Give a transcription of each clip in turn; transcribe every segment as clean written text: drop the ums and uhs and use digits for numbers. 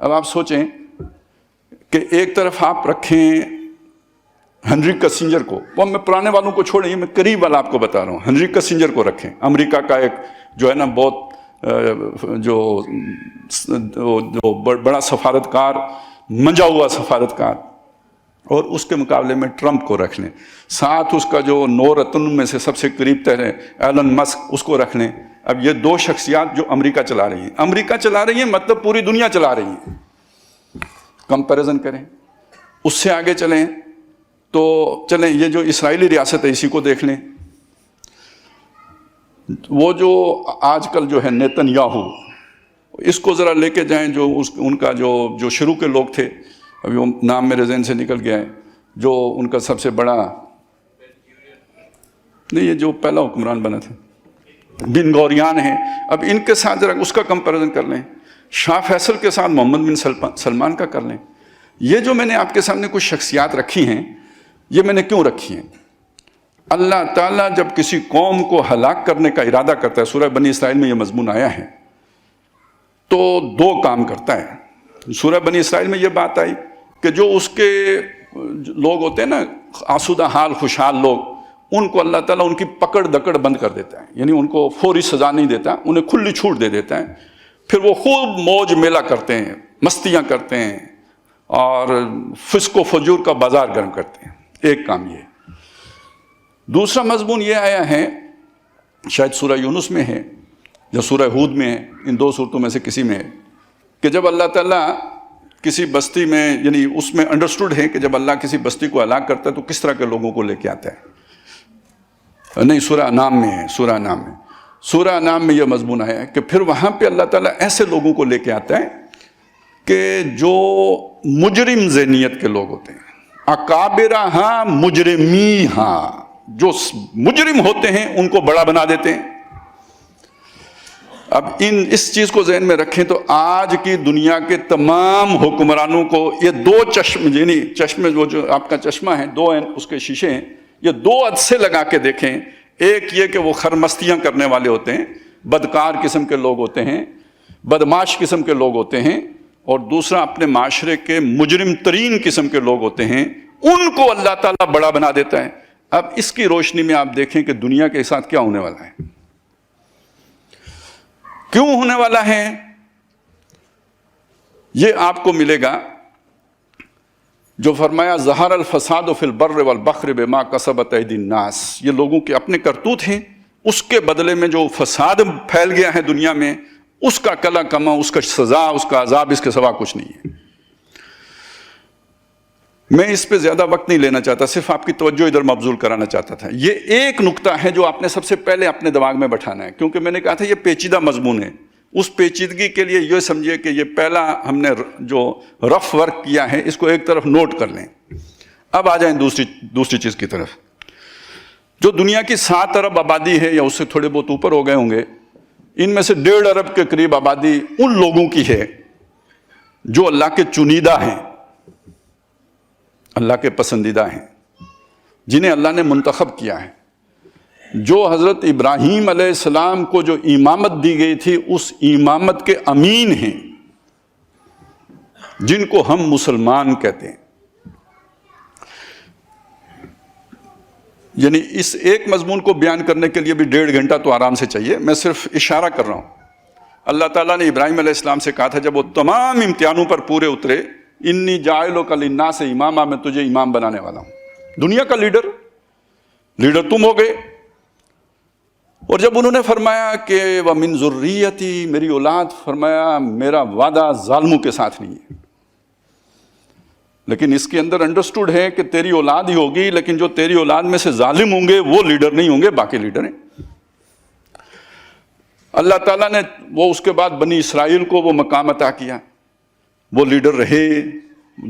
اب آپ سوچیں کہ ایک طرف آپ رکھیں ہنری کسنجر کو، وہ میں پرانے والوں کو چھوڑیں، یہ میں قریب والا آپ کو بتا رہا ہوں، ہنری کسنجر کو رکھیں، امریکہ کا ایک جو ہے نا بہت جو بڑا سفارتکار، منجا ہوا سفارتکار، اور اس کے مقابلے میں ٹرمپ کو رکھ لیں، ساتھ اس کا جو 9 رتن میں سے سب سے قریب تر ہے ایلن مسک، اس کو رکھ لیں۔ اب یہ 2 شخصیات جو امریکہ چلا رہی ہیں، امریکہ چلا رہی ہیں مطلب پوری دنیا چلا رہی ہیں، کمپیریزن کریں۔ اس سے آگے چلیں تو چلیں یہ جو اسرائیلی ریاست ہے اسی کو دیکھ لیں، وہ جو آج کل جو ہے نیتن یاہو، اس کو ذرا لے کے جائیں، جو ان کا جو شروع کے لوگ تھے، ابھی وہ نام میرے ذہن سے نکل گیا ہے، جو ان کا سب سے بڑا، نہیں یہ جو پہلا حکمران بنا تھا، بن گوریان ہیں، اب ان کے ساتھ ذرا اس کا کمپیریزن کر لیں، شاہ فیصل کے ساتھ محمد بن سلمان کا کر لیں۔ یہ جو میں نے آپ کے سامنے کچھ شخصیات رکھی ہیں، یہ میں نے کیوں رکھی ہیں؟ اللہ تعالیٰ جب کسی قوم کو ہلاک کرنے کا ارادہ کرتا ہے، سورہ بنی اسرائیل میں یہ مضمون آیا ہے، تو 2 کام کرتا ہے۔ سورہ بنی اسرائیل میں یہ بات آئی کہ جو اس کے لوگ ہوتے ہیں نا آسودہ حال خوشحال لوگ، ان کو اللہ تعالیٰ ان کی پکڑ دکڑ بند کر دیتا ہے، یعنی ان کو فوری سزا نہیں دیتا، انہیں کھلی چھوٹ دے دیتا ہے، پھر وہ خوب موج میلہ کرتے ہیں، مستیاں کرتے ہیں اور فسق و فجور کا بازار گرم کرتے ہیں۔ ایک کام یہ۔ دوسرا مضمون یہ آیا ہے، شاید سورہ یونس میں ہے یا سورہ ہود میں ہے، ان 2 صورتوں میں سے کسی میں ہے، کہ جب اللہ تعالیٰ کسی بستی میں، یعنی اس میں انڈرسٹوڈ ہے کہ جب اللہ کسی بستی کو ہلاک کرتا ہے تو کس طرح کے لوگوں کو لے کے آتا ہے۔ نہیں، سورہ انعام میں ہے، سورہ انعام میں یہ مضمون آیا ہے کہ پھر وہاں پہ اللہ تعالیٰ ایسے لوگوں کو لے کے آتا ہے کہ جو مجرم ذہنیت کے لوگ ہوتے ہیں، اکابرہا مجرمیہا، جو مجرم ہوتے ہیں ان کو بڑا بنا دیتے ہیں۔ اب اس چیز کو ذہن میں رکھیں تو آج کی دنیا کے تمام حکمرانوں کو یہ 2 چشمے، وہ جو آپ کا چشمہ ہے، 2 اس کے شیشے ہیں، یہ 2 عدسے لگا کے دیکھیں۔ ایک یہ کہ وہ خرمستیاں کرنے والے ہوتے ہیں، بدکار قسم کے لوگ ہوتے ہیں، بدماش قسم کے لوگ ہوتے ہیں، اور دوسرا اپنے معاشرے کے مجرم ترین قسم کے لوگ ہوتے ہیں، ان کو اللہ تعالیٰ بڑا بنا دیتا ہے۔ اب اس کی روشنی میں آپ دیکھیں کہ دنیا کے ساتھ کیا ہونے والا ہے، کیوں ہونے والا ہے، یہ آپ کو ملے گا جو فرمایا ظہر الفساد فی البر والبحر بما کسبت ایدی الناس، یہ لوگوں کے اپنے کرتوت ہیں، اس کے بدلے میں جو فساد پھیل گیا ہے دنیا میں، اس کا کلا کما، اس کا سزا، اس کا عذاب اس کے سوا کچھ نہیں ہے۔ میں اس پہ زیادہ وقت نہیں لینا چاہتا، صرف آپ کی توجہ ادھر مبذول کرانا چاہتا تھا۔ یہ ایک نقطہ ہے جو آپ نے سب سے پہلے اپنے دماغ میں بٹھانا ہے، کیونکہ میں نے کہا تھا یہ پیچیدہ مضمون ہے۔ اس پیچیدگی کے لیے یہ سمجھیے کہ یہ پہلا ہم نے جو رف ورک کیا ہے اس کو ایک طرف نوٹ کر لیں۔ اب آ جائیں دوسری چیز کی طرف۔ جو دنیا کی 7 ارب آبادی ہے یا اس سے تھوڑے بہت اوپر ہو گئے ہوں گے، ان میں سے 1.5 ارب کے قریب آبادی ان لوگوں کی ہے جو اللہ کے چنیدہ ہیں، اللہ کے پسندیدہ ہیں، جنہیں اللہ نے منتخب کیا ہے، جو حضرت ابراہیم علیہ السلام کو جو امامت دی گئی تھی اس امامت کے امین ہیں، جن کو ہم مسلمان کہتے ہیں۔ یعنی اس ایک مضمون کو بیان کرنے کے لیے بھی 1.5 گھنٹہ تو آرام سے چاہیے، میں صرف اشارہ کر رہا ہوں۔ اللہ تعالیٰ نے ابراہیم علیہ السلام سے کہا تھا جب وہ تمام امتحانوں پر پورے اترے، انی جاعلک للناس اماما، میں تجھے امام بنانے والا ہوں، دنیا کا لیڈر تم ہو گئے۔ اور جب انہوں نے فرمایا کہ وَمِن ذُرِّيَّتِي، میری اولاد، فرمایا میرا وعدہ ظالموں کے ساتھ نہیں ہے، لیکن اس کے اندر انڈرسٹوڈ ہے کہ تیری اولاد ہی ہوگی، لیکن جو تیری اولاد میں سے ظالم ہوں گے وہ لیڈر نہیں ہوں گے، باقی لیڈر ہیں۔ اللہ تعالیٰ نے وہ اس کے بعد بنی اسرائیل کو وہ مقام عطا کیا، وہ لیڈر رہے،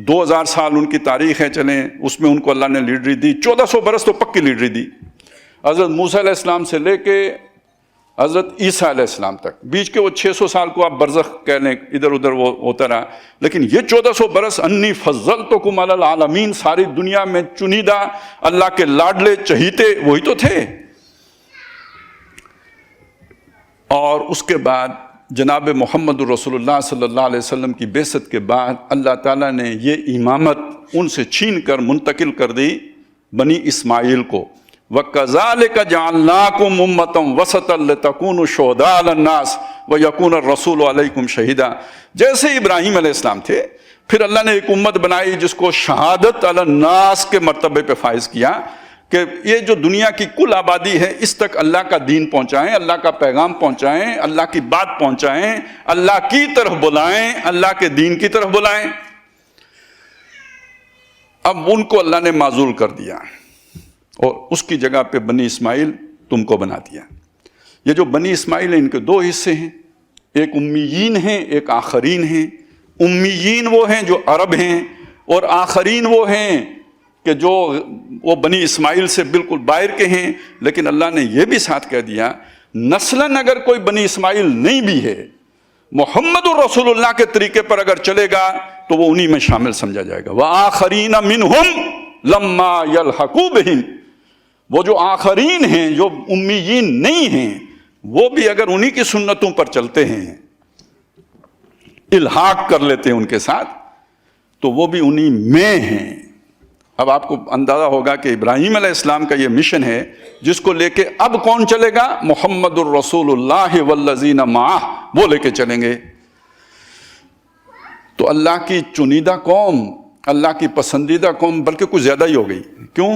2000 سال ان کی تاریخ ہے، چلیں اس میں ان کو اللہ نے لیڈری دی، 1400 برس تو پکی لیڈری دی، حضرت موسیٰ علیہ السلام سے لے کے حضرت عیسیٰ علیہ السلام تک، بیچ کے وہ 600 سال کو آپ برزخ کہہ لیں، ادھر ادھر وہ ہوتا رہا، لیکن یہ 1400 برس انی فضلتکم علی العالمین، ساری دنیا میں چنیدہ اللہ کے لاڈلے چہیتے وہی تو تھے۔ اور اس کے بعد جناب محمد رسول اللہ صلی اللہ علیہ وسلم کی بعثت کے بعد اللہ تعالیٰ نے یہ امامت ان سے چھین کر منتقل کر دی بنی اسماعیل کو. وَكَذَلِكَ جَعَلْنَاكُمْ أُمَّةً وَسَطًا لِتَكُونُوا شُهَدَاءَ عَلَى النَّاسِ وَيَكُونَ الرَّسُولُ عَلَيْكُمْ شَهِيدًا. جیسے ابراہیم علیہ السلام تھے، پھر اللہ نے ایک امت بنائی جس کو شہادت علی الناس کے مرتبے پہ فائز کیا کہ یہ جو دنیا کی کل آبادی ہے اس تک اللہ کا دین پہنچائیں، اللہ کا پیغام پہنچائیں، اللہ کی بات پہنچائیں، اللہ کی طرف بلائیں، اللہ کے دین کی طرف بلائیں. اب ان کو اللہ نے معزول کر دیا اور اس کی جگہ پہ بنی اسماعیل تم کو بنا دیا. یہ جو بنی اسماعیل ہیں ان کے دو حصے ہیں، ایک امیین ہیں، ایک آخرین ہیں. امیین وہ ہیں جو عرب ہیں، اور آخرین وہ ہیں کہ جو وہ بنی اسماعیل سے بالکل باہر کے ہیں. لیکن اللہ نے یہ بھی ساتھ کہہ دیا نسلاً اگر کوئی بنی اسماعیل نہیں بھی ہے، محمد الرسول اللہ کے طریقے پر اگر چلے گا تو وہ انہی میں شامل سمجھا جائے گا. وَآخَرِينَ مِنْهُمْ لَمَّا يَلْحَقُوا بِهِمْ. وہ جو آخرین ہیں جو امیین نہیں ہیں وہ بھی اگر انہی کی سنتوں پر چلتے ہیں، الحاق کر لیتے ہیں ان کے ساتھ، تو وہ بھی انہی میں ہیں. اب آپ کو اندازہ ہوگا کہ ابراہیم علیہ السلام کا یہ مشن ہے جس کو لے کے اب کون چلے گا؟ محمد الرسول اللہ والذین معہ، وہ لے کے چلیں گے. تو اللہ کی چنیدہ قوم، اللہ کی پسندیدہ قوم بلکہ کچھ زیادہ ہی ہو گئی. کیوں؟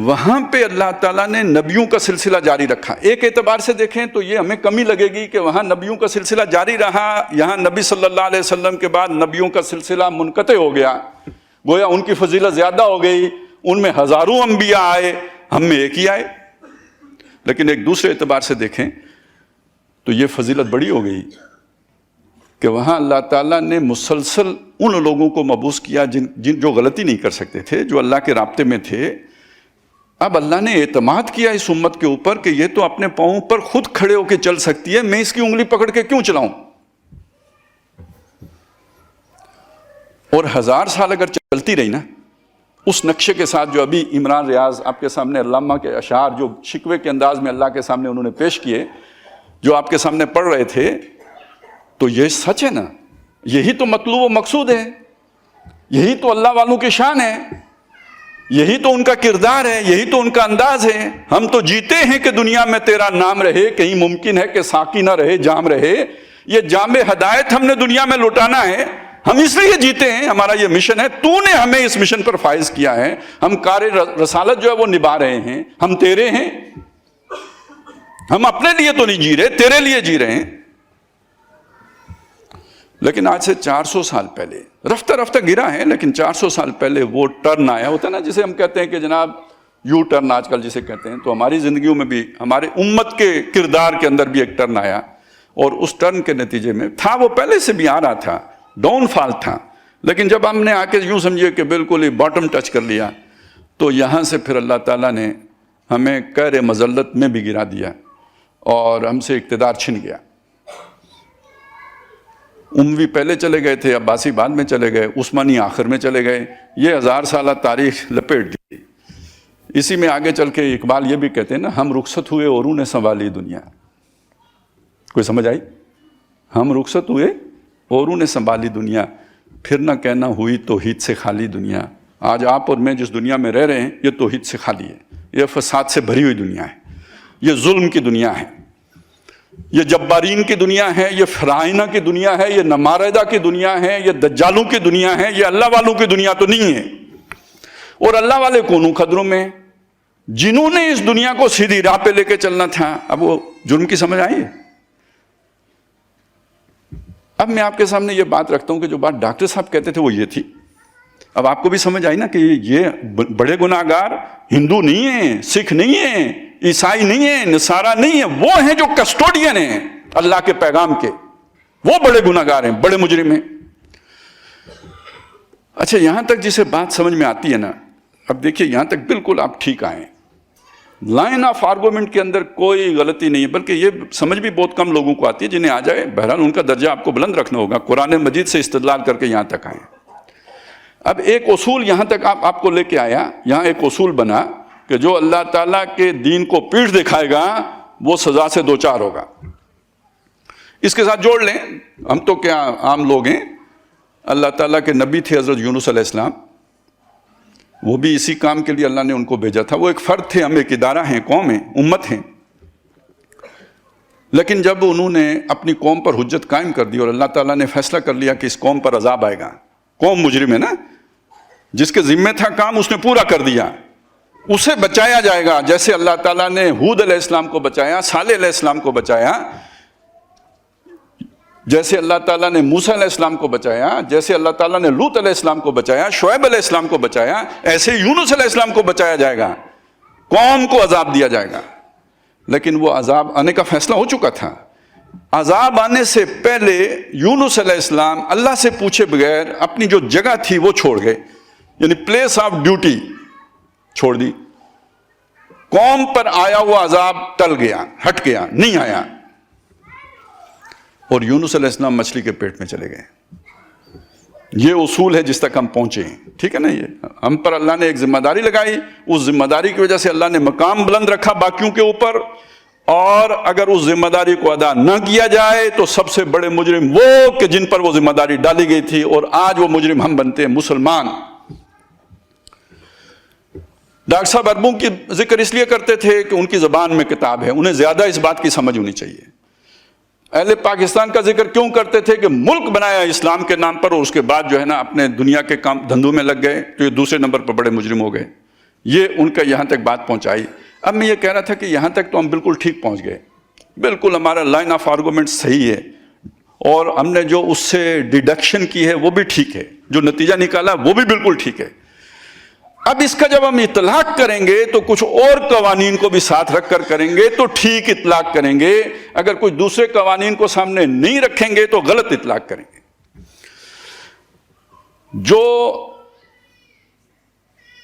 وہاں پہ اللہ تعالیٰ نے نبیوں کا سلسلہ جاری رکھا. ایک اعتبار سے دیکھیں تو یہ ہمیں کمی لگے گی کہ وہاں نبیوں کا سلسلہ جاری رہا، یہاں نبی صلی اللہ علیہ وسلم کے بعد نبیوں کا سلسلہ منقطع ہو گیا، گویا ان کی فضیلت زیادہ ہو گئی. ان میں ہزاروں انبیاء آئے، ہم میں ایک ہی آئے. لیکن ایک دوسرے اعتبار سے دیکھیں تو یہ فضیلت بڑی ہو گئی کہ وہاں اللہ تعالیٰ نے مسلسل ان لوگوں کو مبعوث کیا جن جو غلطی نہیں کر سکتے تھے، جو اللہ کے رابطے میں تھے. اب اللہ نے اعتماد کیا اس امت کے اوپر کہ یہ تو اپنے پاؤں پر خود کھڑے ہو کے چل سکتی ہے، میں اس کی انگلی پکڑ کے کیوں چلاؤں؟ اور 1000 سال اگر چلتی رہی نا اس نقشے کے ساتھ جو ابھی عمران ریاض آپ کے سامنے علامہ کے اشعار جو شکوے کے انداز میں اللہ کے سامنے انہوں نے پیش کیے، جو آپ کے سامنے پڑھ رہے تھے، تو یہ سچ ہے نا. یہی تو مطلوب و مقصود ہے، یہی تو اللہ والوں کی شان ہے، یہی تو ان کا کردار ہے، یہی تو ان کا انداز ہے. ہم تو جیتے ہیں کہ دنیا میں تیرا نام رہے، کہیں ممکن ہے کہ ساقی نہ رہے جام رہے. یہ جام ہدایت ہم نے دنیا میں لوٹانا ہے، ہم اس لیے جیتے ہیں، ہمارا یہ مشن ہے. تو نے ہمیں اس مشن پر فائز کیا ہے، ہم کار رسالت جو ہے وہ نبھا رہے ہیں. ہم تیرے ہیں، ہم اپنے لیے تو نہیں جی رہے، تیرے لیے جی رہے ہیں. لیکن آج سے 400 سال پہلے رفتہ رفتہ گرا ہے، لیکن 400 سال پہلے وہ ٹرن آیا ہوتا ہے نا جسے ہم کہتے ہیں کہ جناب یو ٹرن آج کل جسے کہتے ہیں. تو ہماری زندگیوں میں بھی ہمارے امت کے کردار کے اندر بھی ایک ٹرن آیا، اور اس ٹرن کے نتیجے میں تھا وہ پہلے سے بھی آ رہا تھا، ڈاؤن فال تھا. لیکن جب ہم نے آ کے یوں سمجھے کہ بالکل ہی باٹم ٹچ کر لیا، تو یہاں سے پھر اللہ تعالیٰ نے ہمیں قہر مذلت میں بھی گرا دیا اور ہم سے اقتدار چھن گیا. اموی پہلے چلے گئے تھے، عباسی بعد میں چلے گئے، عثمانی آخر میں چلے گئے. یہ 1000 سالہ تاریخ لپیٹ دی. اسی میں آگے چل کے اقبال یہ بھی کہتے ہیں نا، ہم رخصت ہوئے اوروں نے سنبھالی دنیا. کوئی سمجھ آئی؟ ہم رخصت ہوئے اوروں نے سنبھالی دنیا، پھر نہ کہنا ہوئی توحید سے خالی دنیا. آج آپ اور میں جس دنیا میں رہ رہے ہیں یہ توحید سے خالی ہے، یہ فساد سے بھری ہوئی دنیا ہے، یہ ظلم کی دنیا ہے، یہ جبارین کی دنیا ہے، یہ فرعونہ کی دنیا ہے، یہ نماردہ کی دنیا ہے، یہ دجالوں کی دنیا ہے. یہ اللہ والوں کی دنیا تو نہیں ہے. اور اللہ والے کونوں خطروں میں جنہوں نے اس دنیا کو سیدھی راہ پہ لے کے چلنا تھا. اب وہ جرم کی سمجھ آئی ہے؟ اب میں آپ کے سامنے یہ بات رکھتا ہوں کہ جو بات ڈاکٹر صاحب کہتے تھے وہ یہ تھی. اب آپ کو بھی سمجھ آئی نا کہ یہ بڑے گناہگار ہندو نہیں ہیں، سکھ نہیں ہیں، عیسائی نہیں ہیں، نصارہ نہیں ہیں، وہ ہیں جو کسٹوڈین ہیں اللہ کے پیغام کے، وہ بڑے گناہگار ہیں، بڑے مجرم ہیں. اچھا یہاں تک جسے بات سمجھ میں آتی ہے نا، اب دیکھیے یہاں تک بالکل آپ ٹھیک آئیں، لائن آف آرگومنٹ کے اندر کوئی غلطی نہیں ہے، بلکہ یہ سمجھ بھی بہت کم لوگوں کو آتی ہے جنہیں آ جائے. بہرحال ان کا درجہ آپ کو بلند رکھنا ہوگا، قرآن مجید سے استدلال کر کے یہاں تک آئیں. اب ایک اصول یہاں تک آپ کو لے کے آیا، یہاں ایک اصول بنا کہ جو اللہ تعالیٰ کے دین کو پیٹھ دکھائے گا وہ سزا سے دوچار ہوگا. اس کے ساتھ جوڑ لیں، ہم تو کیا عام لوگ ہیں، اللہ تعالیٰ کے نبی تھے حضرت یونس علیہ السلام، وہ بھی اسی کام کے لیے اللہ نے ان کو بھیجا تھا. وہ ایک فرد تھے، ہم ایک ادارہ ہیں، قوم ہیں، امت ہیں. لیکن جب انہوں نے اپنی قوم پر حجت قائم کر دی اور اللہ تعالیٰ نے فیصلہ کر لیا کہ اس قوم پر عذاب آئے گا، قوم مجرم ہے نا، جس کے ذمہ تھا کام اس نے پورا کر دیا، اسے بچایا جائے گا. جیسے اللہ تعالیٰ نے ہود علیہ السلام کو بچایا، صالح علیہ السلام کو بچایا، جیسے اللہ تعالیٰ نے موسیٰ علیہ السلام کو بچایا، جیسے اللہ تعالیٰ نے لوط علیہ السلام کو بچایا، شعیب علیہ السلام کو بچایا، ایسے یونس علیہ السلام کو بچایا جائے گا. قوم کو عذاب دیا جائے گا. لیکن وہ عذاب آنے کا فیصلہ ہو چکا تھا. عذاب آنے سے پہلے یونس علیہ السلام اللہ سے پوچھے بغیر اپنی جو جگہ تھی وہ چھوڑ گئے، یعنی پلیس آف ڈیوٹی چھوڑ دی. قوم پر آیا ہوا عذاب ٹل گیا، ہٹ گیا، نہیں آیا، اور یونس علیہ السلام مچھلی کے پیٹ میں چلے گئے. یہ اصول ہے جس تک ہم پہنچے ہیں، ٹھیک ہے نا. یہ ہم پر اللہ نے ایک ذمہ داری لگائی، اس ذمہ داری کی وجہ سے اللہ نے مقام بلند رکھا باقیوں کے اوپر، اور اگر اس ذمہ داری کو ادا نہ کیا جائے تو سب سے بڑے مجرم وہ کہ جن پر وہ ذمہ داری ڈالی گئی تھی، اور آج وہ مجرم ہم بنتے ہیں، مسلمان. ڈاکٹر صاحب عربوں کی ذکر اس لیے کرتے تھے کہ ان کی زبان میں کتاب ہے، انہیں زیادہ اس بات کی سمجھ ہونی چاہیے. اہل پاکستان کا ذکر کیوں کرتے تھے کہ ملک بنایا اسلام کے نام پر، اور اس کے بعد جو ہے نا اپنے دنیا کے کام دھندوں میں لگ گئے تو یہ دوسرے نمبر پر بڑے مجرم ہو گئے. یہ ان کا یہاں تک بات پہنچائی. اب میں یہ کہہ رہا تھا کہ یہاں تک تو ہم بالکل ٹھیک پہنچ گئے، بالکل ہمارا لائن آف آرگومنٹ صحیح ہے، اور ہم نے جو اس سے ڈیڈکشن کی ہے وہ بھی ٹھیک ہے، جو نتیجہ نکالا وہ بھی بالکل ٹھیک ہے. اب اس کا جب ہم اطلاق کریں گے تو کچھ اور قوانین کو بھی ساتھ رکھ کر کریں گے تو ٹھیک اطلاق کریں گے. اگر کچھ دوسرے قوانین کو سامنے نہیں رکھیں گے تو غلط اطلاق کریں گے. جو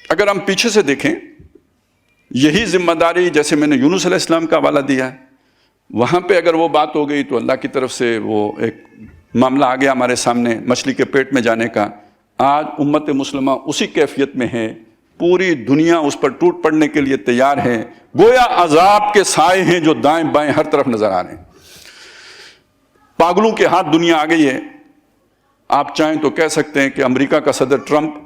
اگر ہم پیچھے سے دیکھیں، یہی ذمہ داری جیسے میں نے یونس علیہ السلام کا حوالہ دیا، وہاں پہ اگر وہ بات ہو گئی تو اللہ کی طرف سے وہ ایک معاملہ آ گیا ہمارے سامنے مچھلی کے پیٹ میں جانے کا. آج امت مسلمہ اسی کیفیت میں ہے، پوری دنیا اس پر ٹوٹ پڑنے کے لیے تیار ہے. گویا عذاب کے سائے ہیں جو دائیں بائیں ہر طرف نظر آ رہے ہیں. پاگلوں کے ہاتھ دنیا آ گئی ہے. آپ چاہیں تو کہہ سکتے ہیں کہ امریکہ کا صدر ٹرمپ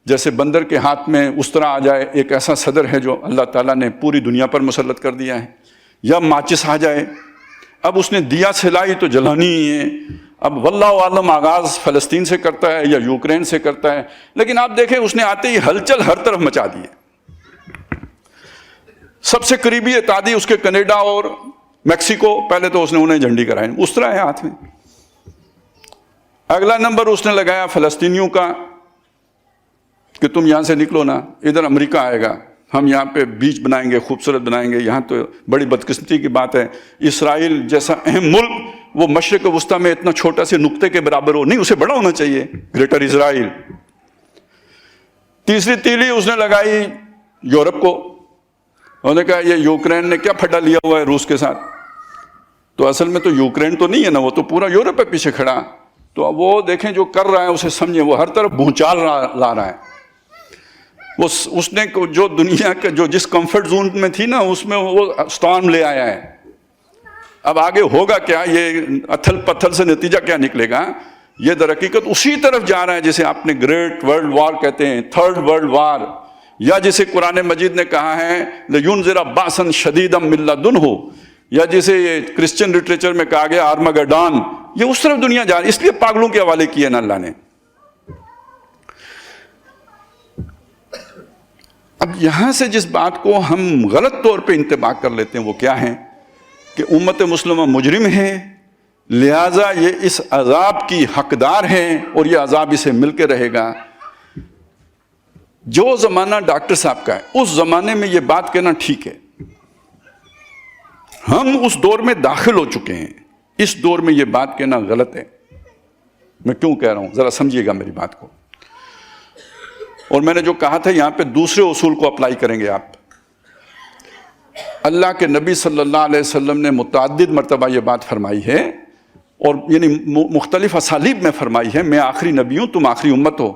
جیسے بندر کے ہاتھ میں اس طرح آ جائے، ایک ایسا صدر ہے جو اللہ تعالیٰ نے پوری دنیا پر مسلط کر دیا ہے. یا ماچس آ جائے، اب اس نے دیا سلائی تو جلانی ہی ہے. اب واللہ عالم آغاز فلسطین سے کرتا ہے یا یوکرین سے کرتا ہے، لیکن آپ دیکھیں اس نے آتے ہی ہلچل ہر طرف مچا دی ہے. سب سے قریبی اتحادی اس کے کینیڈا اور میکسیکو، پہلے تو اس نے انہیں جھنڈی کرائی، اس طرح ہے ہاتھ میں. اگلا نمبر اس نے لگایا فلسطینیوں کا کہ تم یہاں سے نکلو نا، ادھر امریکہ آئے گا، ہم یہاں پہ بیچ بنائیں گے، خوبصورت بنائیں گے. یہاں تو بڑی بدقسمتی کی بات ہے، اسرائیل جیسا اہم ملک وہ مشرق وسطیٰ میں اتنا چھوٹا سے نقطے کے برابر ہو، نہیں، اسے بڑا ہونا چاہیے، گریٹر اسرائیل. تیسری تیلی اس نے لگائی یورپ کو. انہوں نے کہا یہ یوکرین نے کیا پھڈا لیا ہوا ہے روس کے ساتھ، تو اصل میں تو یوکرین تو نہیں ہے نا، وہ تو پورا یورپ ہے پیچھے کھڑا. تو اب وہ دیکھیں جو کر رہا ہے اسے سمجھیں، وہ ہر طرف بھونچال لا رہا ہے. اس نے جو دنیا کے جو جس کمفرٹ زون میں تھی نا اس میں وہ اسٹارم لے آیا ہے. اب آگے ہوگا کیا، یہ اتھل پتھل سے نتیجہ کیا نکلے گا، یہ در حقیقت اسی طرف جا رہا ہے جسے آپ نے گریٹ ورلڈ وار کہتے ہیں، تھرڈ ورلڈ وار، یا جسے قرآن مجید نے کہا ہے لَيُنذِرَ بَأْسًا شَدِيدًا مِّن لَّدُنْهُ، یا جسے یہ کرسچن لٹریچر میں کہا گیا آرمگڈان. یہ اس طرف دنیا جا رہی ہے، اس لیے پاگلوں کے حوالے کیے نا اللہ نے. اب یہاں سے جس بات کو ہم غلط طور پہ انتباہ کر لیتے ہیں وہ کیا ہے کہ امت مسلمہ مجرم ہے، لہٰذا یہ اس عذاب کی حقدار ہے اور یہ عذاب اسے مل کے رہے گا. جو زمانہ ڈاکٹر صاحب کا ہے اس زمانے میں یہ بات کہنا ٹھیک ہے. ہم اس دور میں داخل ہو چکے ہیں، اس دور میں یہ بات کہنا غلط ہے. میں کیوں کہہ رہا ہوں ذرا سمجھیے گا میری بات کو. اور میں نے جو کہا تھا یہاں پہ دوسرے اصول کو اپلائی کریں گے آپ. اللہ کے نبی صلی اللہ علیہ وسلم نے متعدد مرتبہ یہ بات فرمائی ہے، اور یعنی مختلف اسالیب میں فرمائی ہے، میں آخری نبی ہوں، تم آخری امت ہو.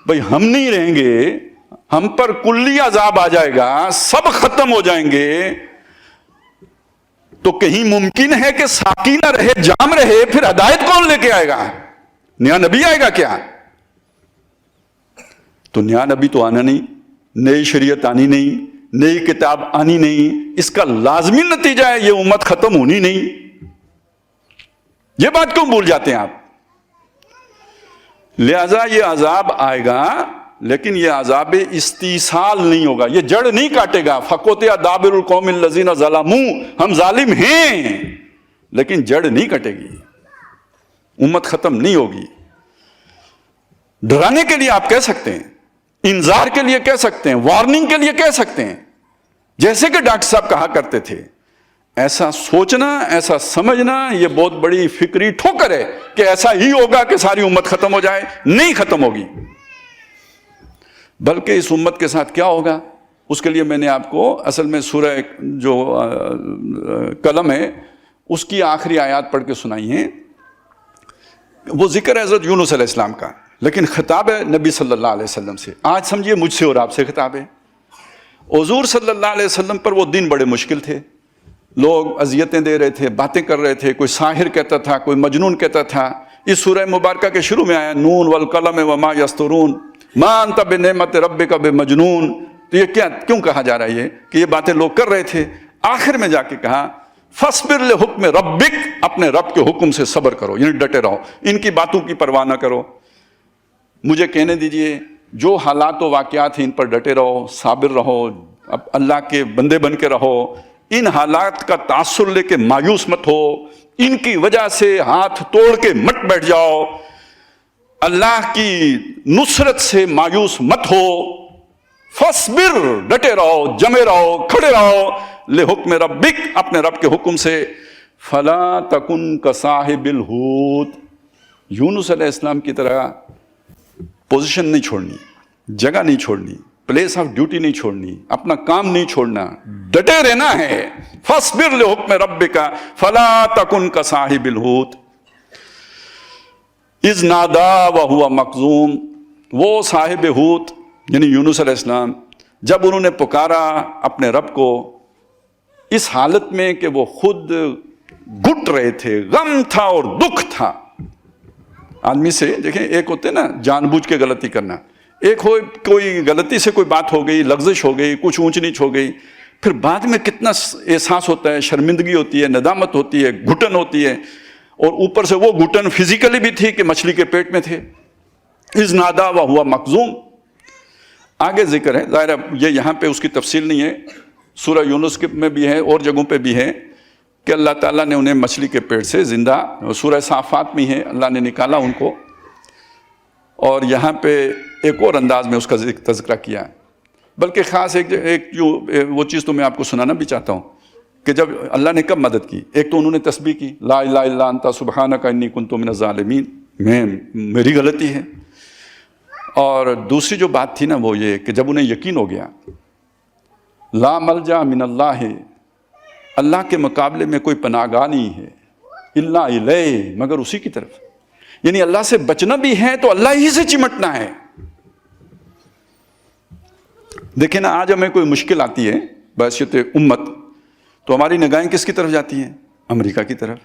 بھائی ہم نہیں رہیں گے، ہم پر کلی عذاب آ جائے گا، سب ختم ہو جائیں گے، تو کہیں ممکن ہے کہ ساقی نہ رہے، جام رہے، پھر ہدایت کون لے کے آئے گا؟ نیا نبی آئے گا کیا؟ تو نیا نبی تو آنا نہیں، نئی شریعت آنی نہیں، نئی کتاب آنی نہیں، اس کا لازمی نتیجہ ہے یہ امت ختم ہونی نہیں۔ یہ بات کیوں بھول جاتے ہیں آپ؟ لہذا یہ عذاب آئے گا، لیکن یہ عذاب استیصال نہیں ہوگا، یہ جڑ نہیں کاٹے گا۔ فَقُطِعَ دَابِرُ الْقَوْمِ الَّذِينَ ظَلَمُوا، ہم ظالم ہیں لیکن جڑ نہیں کٹے گی، امت ختم نہیں ہوگی۔ ڈرانے کے لیے آپ کہہ سکتے ہیں، انذار کے لیے کہہ سکتے ہیں، وارننگ کے لیے کہہ سکتے ہیں، جیسے کہ ڈاکٹر صاحب کہا کرتے تھے۔ ایسا سوچنا، ایسا سمجھنا یہ بہت بڑی فکری ٹھوکر ہے کہ ایسا ہی ہوگا کہ ساری امت ختم ہو جائے۔ نہیں ختم ہوگی، بلکہ اس امت کے ساتھ کیا ہوگا اس کے لیے میں نے آپ کو اصل میں سورہ جو قلم ہے اس کی آخری آیات پڑھ کے سنائی ہیں۔ وہ ذکر ہے حضرت یونس علیہ السلام کا، لیکن خطاب ہے نبی صلی اللہ علیہ وسلم سے۔ آج سمجھیے مجھ سے اور آپ سے خطاب ہے۔ حضور صلی اللہ علیہ وسلم پر وہ دن بڑے مشکل تھے، لوگ اذیتیں دے رہے تھے، باتیں کر رہے تھے، کوئی ساحر کہتا تھا، کوئی مجنون کہتا تھا۔ اس سورہ مبارکہ کے شروع میں آیا نون والقلم وما یسطرون ما انت بنعمت ربک بمجنون۔ تو یہ کیوں کہا جا رہا ہے؟ یہ کہ یہ باتیں لوگ کر رہے تھے۔ آخر میں جا کے کہا فاصبر لحکم ربک، اپنے رب کے حکم سے صبر کرو، یعنی ڈٹے رہو، ان کی باتوں کی پرواہ نہ کرو۔ مجھے کہنے دیجئے جو حالات و واقعات ہیں ان پر ڈٹے رہو، صابر رہو، اللہ کے بندے بن کے رہو، ان حالات کا تاثر لے کے مایوس مت ہو، ان کی وجہ سے ہاتھ توڑ کے مت بیٹھ جاؤ، اللہ کی نصرت سے مایوس مت ہو۔ فاصبر، ڈٹے رہو، جمے رہو، کھڑے رہو، لحکم ربک، اپنے رب کے حکم سے۔ فلا تکن کصاحب الحوت، یونس علیہ السلام کی طرح پوزیشن نہیں چھوڑنی، جگہ نہیں چھوڑنی، پلیس آف ڈیوٹی نہیں چھوڑنی، اپنا کام نہیں چھوڑنا، ڈٹے رہنا ہے۔ فاصبر لحکم ربک فلا تکن کصاحب الحوت اذ نادا وہو مکظوم، وہ صاحب حوت یعنی یونس علیہ السلام جب انہوں نے پکارا اپنے رب کو اس حالت میں کہ وہ خود گھٹ رہے تھے، غم تھا اور دکھ تھا۔ آدمی سے دیکھیں، ایک ہوتے نا جان بوجھ کے غلطی کرنا، ایک ہو کوئی غلطی سے کوئی بات ہو گئی، لغزش ہو گئی، کچھ اونچ نیچ ہو گئی، پھر بعد میں کتنا احساس ہوتا ہے، شرمندگی ہوتی ہے، ندامت ہوتی ہے، گھٹن ہوتی ہے، اور اوپر سے وہ گھٹن فزیکلی بھی تھی کہ مچھلی کے پیٹ میں تھے۔ اذ نادا وہو مکظوم، آگے ذکر ہے، ظاہر یہ یہاں پہ اس کی تفصیل نہیں ہے، سورہ یونس میں بھی ہے اور جگہوں پہ بھی ہے کہ اللہ تعالیٰ نے انہیں مچھلی کے پیٹ سے زندہ، سورہ صافات میں ہے، اللہ نے نکالا ان کو، اور یہاں پہ ایک اور انداز میں اس کا تذکرہ کیا۔ بلکہ خاص ایک جو وہ چیز تو میں آپ کو سنانا بھی چاہتا ہوں کہ جب اللہ نے کب مدد کی، ایک تو انہوں نے تسبیح کی، لا الہ الا انت سبحانک انی کنت من الظالمین، میری غلطی ہے۔ اور دوسری جو بات تھی نا وہ یہ کہ جب انہیں یقین ہو گیا لا ملجا من اللہ، اللہ کے مقابلے میں کوئی پناہ گاہ نہیں ہے، الا الیہ، مگر اسی کی طرف، یعنی اللہ سے بچنا بھی ہے تو اللہ ہی سے چمٹنا ہے۔ دیکھیں نا، آج ہمیں کوئی مشکل آتی ہے بحیثیت امت تو ہماری نگاہیں کس کی طرف جاتی ہیں؟ امریکہ کی طرف۔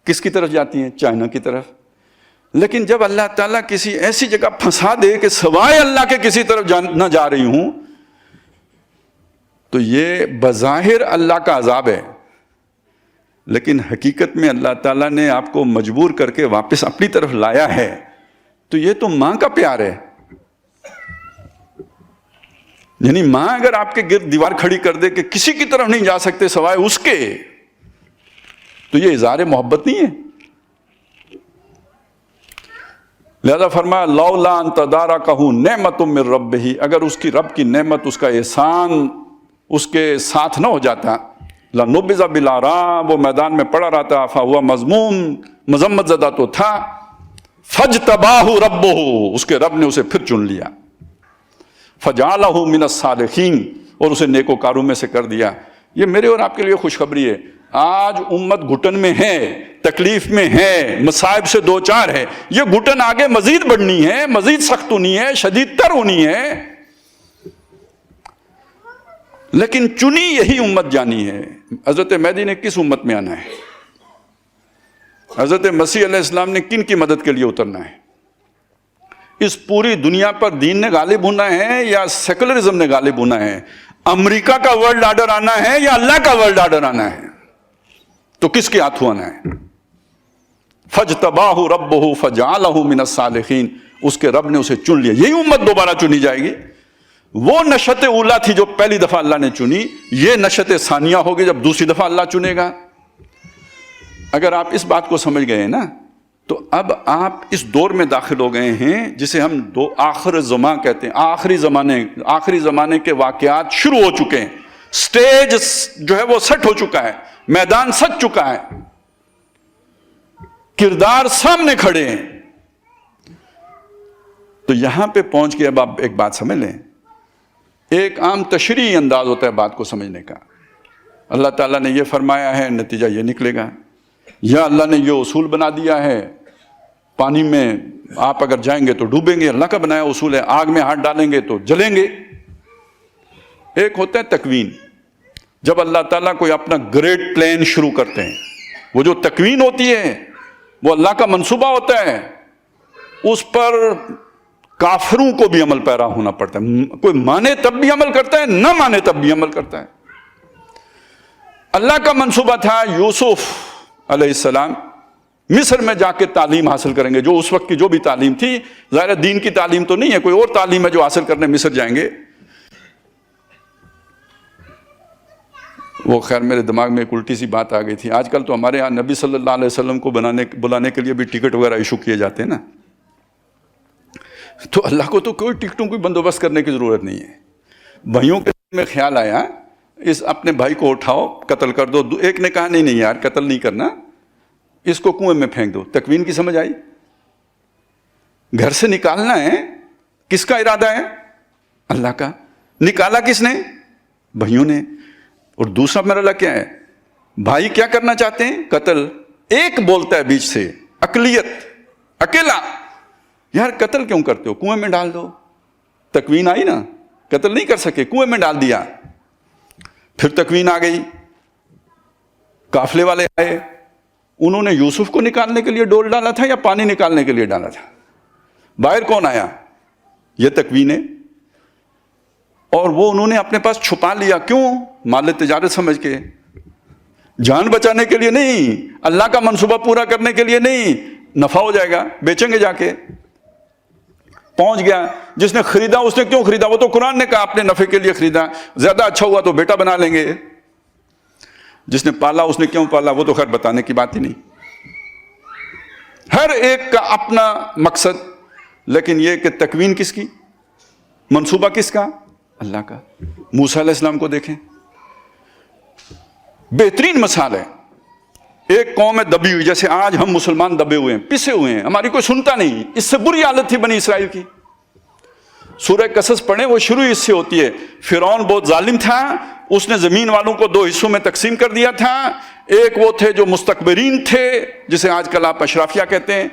کس کی طرف جاتی ہیں؟ چائنا کی طرف۔ لیکن جب اللہ تعالیٰ کسی ایسی جگہ پھنسا دے کہ سوائے اللہ کے کسی طرف نہ جا رہی ہوں، تو یہ بظاہر اللہ کا عذاب ہے، لیکن حقیقت میں اللہ تعالیٰ نے آپ کو مجبور کر کے واپس اپنی طرف لایا ہے۔ تو یہ تو ماں کا پیار ہے، یعنی ماں اگر آپ کے گرد دیوار کھڑی کر دے کہ کسی کی طرف نہیں جا سکتے سوائے اس کے، تو یہ اظہار محبت نہیں ہے؟ لہذا فرمایا لولا ان تدارکہ نعمت من ربہ، اگر اس کی رب کی نعمت، اس کا احسان اس کے ساتھ نہ ہو جاتا، لنبذ بالعراء، وہ میدان میں پڑا رہتا، فہو مذموم، مذمت زدہ تو تھا، فاجتباہ ربہ، اس کے رب نے اسے پھر چن لیا، فجعلہ من الصالحین، اور اسے نیکوکاروں میں سے کر دیا۔ یہ میرے اور آپ کے لیے خوشخبری ہے، آج امت گھٹن میں ہے، تکلیف میں ہے، مصائب سے دو چار ہے، یہ گھٹن آگے مزید بڑھنی ہے، مزید سخت ہونی ہے، شدید تر ہونی ہے۔ لیکن چنی یہی امت جانی ہے. حضرت مہدی نے کس امت میں آنا ہے؟ حضرت مسیح علیہ السلام نے کن کی مدد کے لیے اترنا ہے؟ اس پوری دنیا پر دین نے غالب ہونا ہے یا سیکولرزم نے غالب ہونا ہے؟ امریکہ کا ورلڈ آرڈر آنا ہے یا اللہ کا ورلڈ آرڈر آنا ہے؟ تو کس کے ہاتھوں آنا ہے؟ فَاجْتَبَاهُ رَبُّهُ فَجَعَلَهُ مِنَ الصَّالِحِينَ. اس کے رب نے اسے چن لیا. یہی امت دوبارہ چنی جائے گی. وہ نشت اولا تھی جو پہلی دفعہ اللہ نے چنی. یہ نشت ثانیہ ہوگی جب دوسری دفعہ اللہ چنے گا. اگر آپ اس بات کو سمجھ گئے ہیں نا تو اب آپ اس دور میں داخل ہو گئے ہیں جسے ہم آخر زمان کہتے ہیں. آخری زمانے کے واقعات شروع ہو چکے ہیں. سٹیج جو ہے وہ سیٹ ہو چکا ہے. میدان سج چکا ہے. کردار سامنے کھڑے ہیں. تو یہاں پہ پہنچ کے اب آپ ایک بات سمجھ لیں. ایک عام تشریحی انداز ہوتا ہے بات کو سمجھنے کا. اللہ تعالیٰ نے یہ فرمایا ہے, نتیجہ یہ نکلے گا. یا اللہ نے یہ اصول بنا دیا ہے, پانی میں آپ اگر جائیں گے تو ڈوبیں گے, اللہ کا بنایا اصول ہے. آگ میں ہاتھ ڈالیں گے تو جلیں گے. ایک ہوتا ہے تکوین. جب اللہ تعالیٰ کوئی اپنا گریٹ پلان شروع کرتے ہیں, وہ جو تکوین ہوتی ہے وہ اللہ کا منصوبہ ہوتا ہے. اس پر کافروں کو بھی عمل پیرا ہونا پڑتا ہے. کوئی مانے تب بھی عمل کرتا ہے, نہ مانے تب بھی عمل کرتا ہے. اللہ کا منصوبہ تھا یوسف علیہ السلام مصر میں جا کے تعلیم حاصل کریں گے. جو اس وقت کی جو بھی تعلیم تھی, ظاہر دین کی تعلیم تو نہیں ہے, کوئی اور تعلیم ہے جو حاصل کرنے مصر جائیں گے. وہ خیر میرے دماغ میں ایک الٹی سی بات آ گئی تھی. آج کل تو ہمارے یہاں نبی صلی اللہ علیہ وسلم کو بلانے کے لیے بھی ٹکٹ وغیرہ ایشو کیے جاتے ہیں نا. تو اللہ کو تو کوئی ٹکٹوں کی بندوبست کرنے کی ضرورت نہیں ہے. بھائیوں کے میں خیال آیا, اس اپنے بھائی کو اٹھاؤ قتل کر دو. ایک نے کہا نہیں یار قتل نہیں کرنا, اس کو کنویں میں پھینک دو. تکوین کی سمجھ آئی؟ گھر سے نکالنا ہے, کس کا ارادہ ہے؟ اللہ کا. نکالا کس نے؟ بھائیوں نے. اور دوسرا مرحلہ کیا ہے؟ بھائی کیا کرنا چاہتے ہیں؟ قتل. ایک بولتا ہے بیچ سے, اقلیت, اکیلا, یار قتل کیوں کرتے ہو, کنویں میں ڈال دو. تکوین آئی نا, قتل نہیں کر سکے, کنویں میں ڈال دیا. پھر تکوین آ گئی, قافلے والے آئے, انہوں نے یوسف کو نکالنے کے لیے ڈول ڈالا تھا یا پانی نکالنے کے لیے ڈالا تھا؟ باہر کون آیا؟ یہ تکوین ہے. اور وہ انہوں نے اپنے پاس چھپا لیا. کیوں؟ مال تجارت سمجھ کے, جان بچانے کے لیے نہیں, اللہ کا منصوبہ پورا کرنے کے لیے نہیں. نفع ہو جائے گا, بیچیں گے جا کے. پہنچ گیا, جس نے خریدا اس نے کیوں خریدا؟ وہ تو قرآن نے کہا اپنے نفع کے لیے خریدا, زیادہ اچھا ہوا تو بیٹا بنا لیں گے. جس نے پالا اس نے کیوں پالا؟ وہ تو خیر بتانے کی بات ہی نہیں. ہر ایک کا اپنا مقصد, لیکن یہ کہ تکوین کس کی, منصوبہ کس کا؟ اللہ کا. موسیٰ علیہ السلام کو دیکھیں, بہترین مثال ہے. ایک قوم ہے دبی ہوئی, جیسے آج ہم مسلمان دبے ہوئے ہیں, پسے ہوئے ہیں, ہماری کوئی سنتا نہیں. اس سے بری حالت تھی بنی اسرائیل کی. سورہ قصص پڑھیں, وہ شروع اس سے ہوتی ہے. فرعون بہت ظالم تھا, اس نے زمین والوں کو 2 حصوں میں تقسیم کر دیا تھا. ایک وہ تھے جو مستکبرین تھے, جسے آج کل آپ اشرافیہ کہتے ہیں.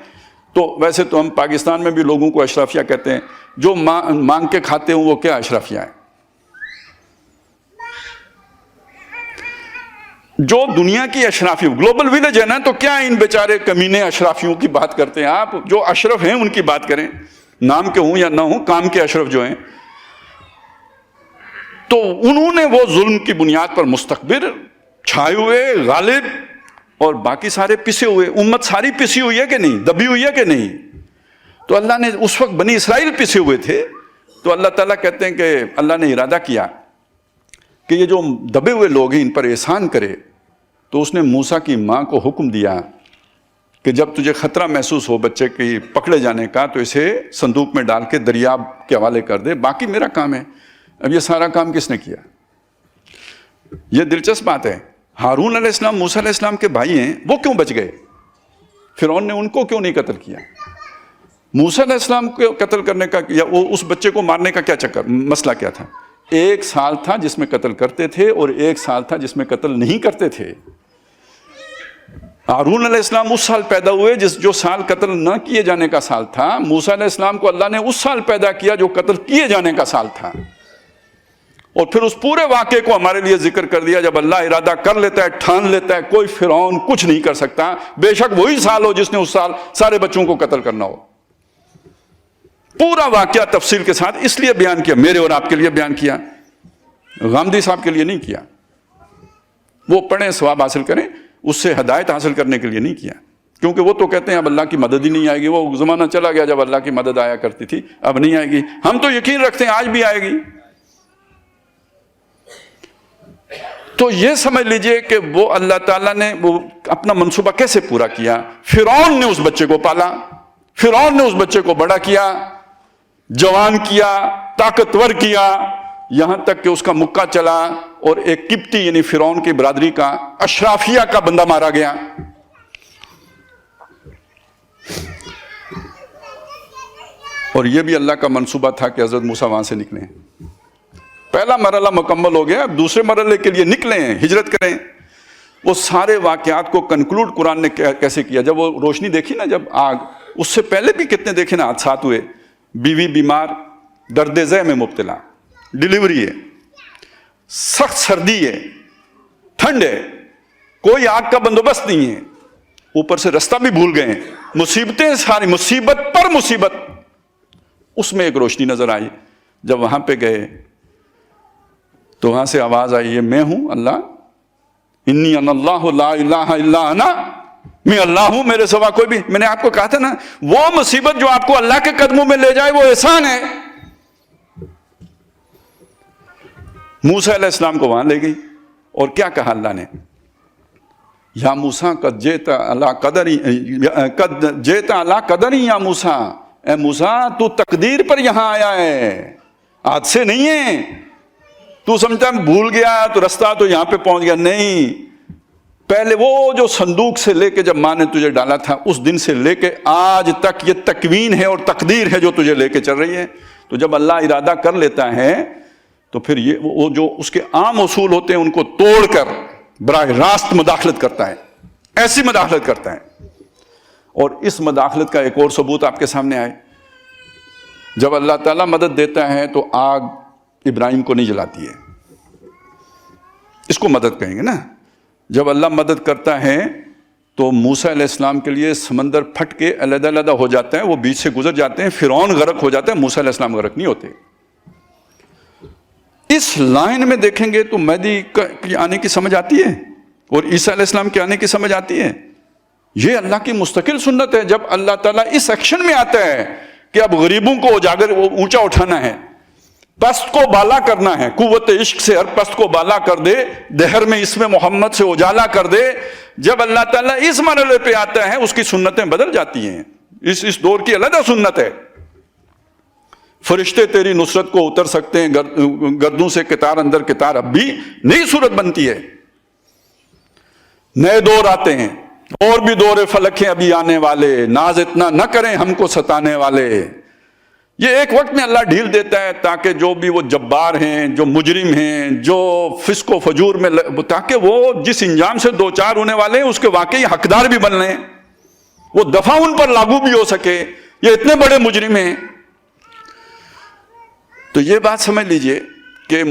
تو ویسے تو ہم پاکستان میں بھی لوگوں کو اشرافیہ کہتے ہیں. جو مانگ کے کھاتے ہوں وہ کیا اشرافیہ ہے؟ جو دنیا کی اشرافی گلوبل ویلیج ہے نا, تو کیا ان بیچارے کمینے اشرافیوں کی بات کرتے ہیں آپ؟ جو اشرف ہیں ان کی بات کریں, نام کے ہوں یا نہ ہوں, کام کے اشرف جو ہیں. تو انہوں نے وہ ظلم کی بنیاد پر مستکبر, چھائے ہوئے, غالب, اور باقی سارے پسے ہوئے. امت ساری پسی ہوئی ہے کہ نہیں, دبی ہوئی ہے کہ نہیں؟ تو اللہ نے اس وقت بنی اسرائیل پسے ہوئے تھے. تو اللہ تعالیٰ کہتے ہیں کہ اللہ نے ارادہ کیا کہ یہ جو دبے ہوئے لوگ ہیں ان پر احسان کرے. تو اس نے موسیٰ کی ماں کو حکم دیا کہ جب تجھے خطرہ محسوس ہو بچے کی پکڑے جانے کا تو اسے صندوق میں ڈال کے دریا کے حوالے کر دے, باقی میرا کام ہے. اب یہ سارا کام کس نے کیا؟ یہ دلچسپ بات ہے. ہارون علیہ السلام موسیٰ علیہ السلام کے بھائی ہیں, وہ کیوں بچ گئے؟ فرعون نے ان کو کیوں نہیں قتل کیا؟ موسیٰ علیہ السلام کو قتل کرنے کا یا وہ اس بچے کو مارنے کا کیا چکر, مسئلہ کیا تھا؟ 1 سال تھا جس میں قتل کرتے تھے اور 1 سال تھا جس میں قتل نہیں کرتے تھے. ہارون علیہ السلام اس سال پیدا ہوئے جو سال قتل نہ کیے جانے کا سال تھا. موسیٰ علیہ السلام کو اللہ نے اس سال پیدا کیا جو قتل کیے جانے کا سال تھا. اور پھر اس پورے واقعے کو ہمارے لیے ذکر کر دیا، جب اللہ ارادہ کر لیتا ہے، ٹھان لیتا ہے، کوئی فرعون کچھ نہیں کر سکتا، بے شک وہی سال ہو جس نے اس سال سارے بچوں کو قتل کرنا ہو۔ پورا واقعہ تفصیل کے ساتھ اس لیے بیان کیا، میرے اور آپ کے لیے بیان کیا، غامدی صاحب کے لیے نہیں کیا۔ وہ پڑھیں، ثواب حاصل کریں، اس سے ہدایت حاصل کرنے کے لیے نہیں کیا، کیونکہ وہ تو کہتے ہیں اب اللہ کی مدد ہی نہیں آئے گی، وہ زمانہ چلا گیا جب اللہ کی مدد آیا کرتی تھی، اب نہیں آئے گی۔ ہم تو یقین رکھتے ہیں آج بھی آئے گی۔ تو یہ سمجھ لیجئے کہ وہ اللہ تعالیٰ نے وہ اپنا منصوبہ کیسے پورا کیا۔ فرعون نے اس بچے کو پالا، فرعون نے اس بچے کو بڑا کیا، جوان کیا، طاقتور کیا، یہاں تک کہ اس کا مکہ چلا اور ایک قبطی یعنی فرعون کی برادری کا اشرافیہ کا بندہ مارا گیا۔ اور یہ بھی اللہ کا منصوبہ تھا کہ حضرت موسیٰ وہاں سے نکلیں۔ پہلا مرحلہ مکمل ہو گیا، اب دوسرے مرحلے کے لیے نکلیں، ہجرت کریں۔ وہ سارے واقعات کو کنکلوڈ قرآن نے کیسے کیا؟ جب وہ روشنی دیکھی نا، جب آگ، اس سے پہلے بھی کتنے دیکھے نا حادثات ہوئے، بیوی بیمار، درد ذہ میں مبتلا، ڈیلیوری ہے، سخت سردی ہے، ٹھنڈ ہے، کوئی آگ کا بندوبست نہیں ہے، اوپر سے رستہ بھی بھول گئے، مصیبتیں ساری، مصیبت پر مصیبت۔ اس میں ایک روشنی نظر آئی، جب وہاں پہ گئے تو وہاں سے آواز آئی، یہ میں ہوں اللہ، انی انا اللہ لا الہ الا انا، میں اللہ ہوں، میرے سوا کوئی بھی۔ میں نے آپ کو کہا تھا نا، وہ مصیبت جو آپ کو اللہ کے قدموں میں لے جائے وہ احسان ہے۔ موسیٰ علیہ السلام کو وہاں لے گئی، اور کیا کہا اللہ نے؟ یا موسیٰ قد جئت علی قدری یا موسیٰ، اے موسیٰ تو تقدیر پر یہاں آیا ہے، آج سے نہیں ہے۔ تو سمجھتا بھول گیا تو رستہ تو یہاں پہ پہنچ گیا، نہیں، پہلے وہ جو صندوق سے لے کے جب ماں نے تجھے ڈالا تھا اس دن سے لے کے آج تک یہ تکوین ہے اور تقدیر ہے جو تجھے لے کے چل رہی ہے۔ تو جب اللہ ارادہ کر لیتا ہے تو پھر یہ وہ جو اس کے عام اصول ہوتے ہیں ان کو توڑ کر براہ راست مداخلت کرتا ہے، ایسی مداخلت کرتا ہے۔ اور اس مداخلت کا ایک اور ثبوت آپ کے سامنے آئے، جب اللہ تعالیٰ مدد دیتا ہے تو آگ ابراہیم کو نہیں جلاتی ہے، اس کو مدد کہیں گے نا۔ جب اللہ مدد کرتا ہے تو موسیٰ علیہ السلام کے لیے سمندر پھٹ کے علیحدہ علیحدہ ہو جاتا ہے، وہ بیچ سے گزر جاتے ہیں، فرعون غرق ہو جاتا ہے، موسیٰ علیہ السلام غرق نہیں ہوتے۔ اس لائن میں دیکھیں گے تو مہدی کی آنے کی سمجھ آتی ہے اور عیسیٰ علیہ السلام کے آنے کی سمجھ آتی ہے۔ یہ اللہ کی مستقل سنت ہے۔ جب اللہ تعالیٰ اس ایکشن میں آتا ہے کہ اب غریبوں کو اجاگر اونچا اٹھانا ہے، پست کو بالا کرنا ہے، قوت عشق سے ہر پست کو بالا کر دے، دہر میں اس میں محمد سے اجالا کر دے، جب اللہ تعالیٰ اس مرحلے پہ آتا ہے اس کی سنتیں بدل جاتی ہیں۔ اس دور کی علیحدہ سنت ہے۔ فرشتے تیری نصرت کو اتر سکتے ہیں، گردوں سے کتار اندر کتار، اب بھی نئی صورت بنتی ہے، نئے دور آتے ہیں، اور بھی دور فلک ہیں ابھی آنے والے، ناز اتنا نہ کریں ہم کو ستانے والے۔ یہ ایک وقت میں اللہ ڈھیل دیتا ہے تاکہ جو بھی وہ جبار ہیں، جو مجرم ہیں، جو فسق و فجور میں، تاکہ وہ جس انجام سے دو چار ہونے والے ہیں اس کے واقعی حقدار بھی بن لیں، وہ دفعہ ان پر لاگو بھی ہو سکے۔ یہ اتنے بڑے مجرم ہیں۔ تو یہ بات سمجھ لیجئے کہ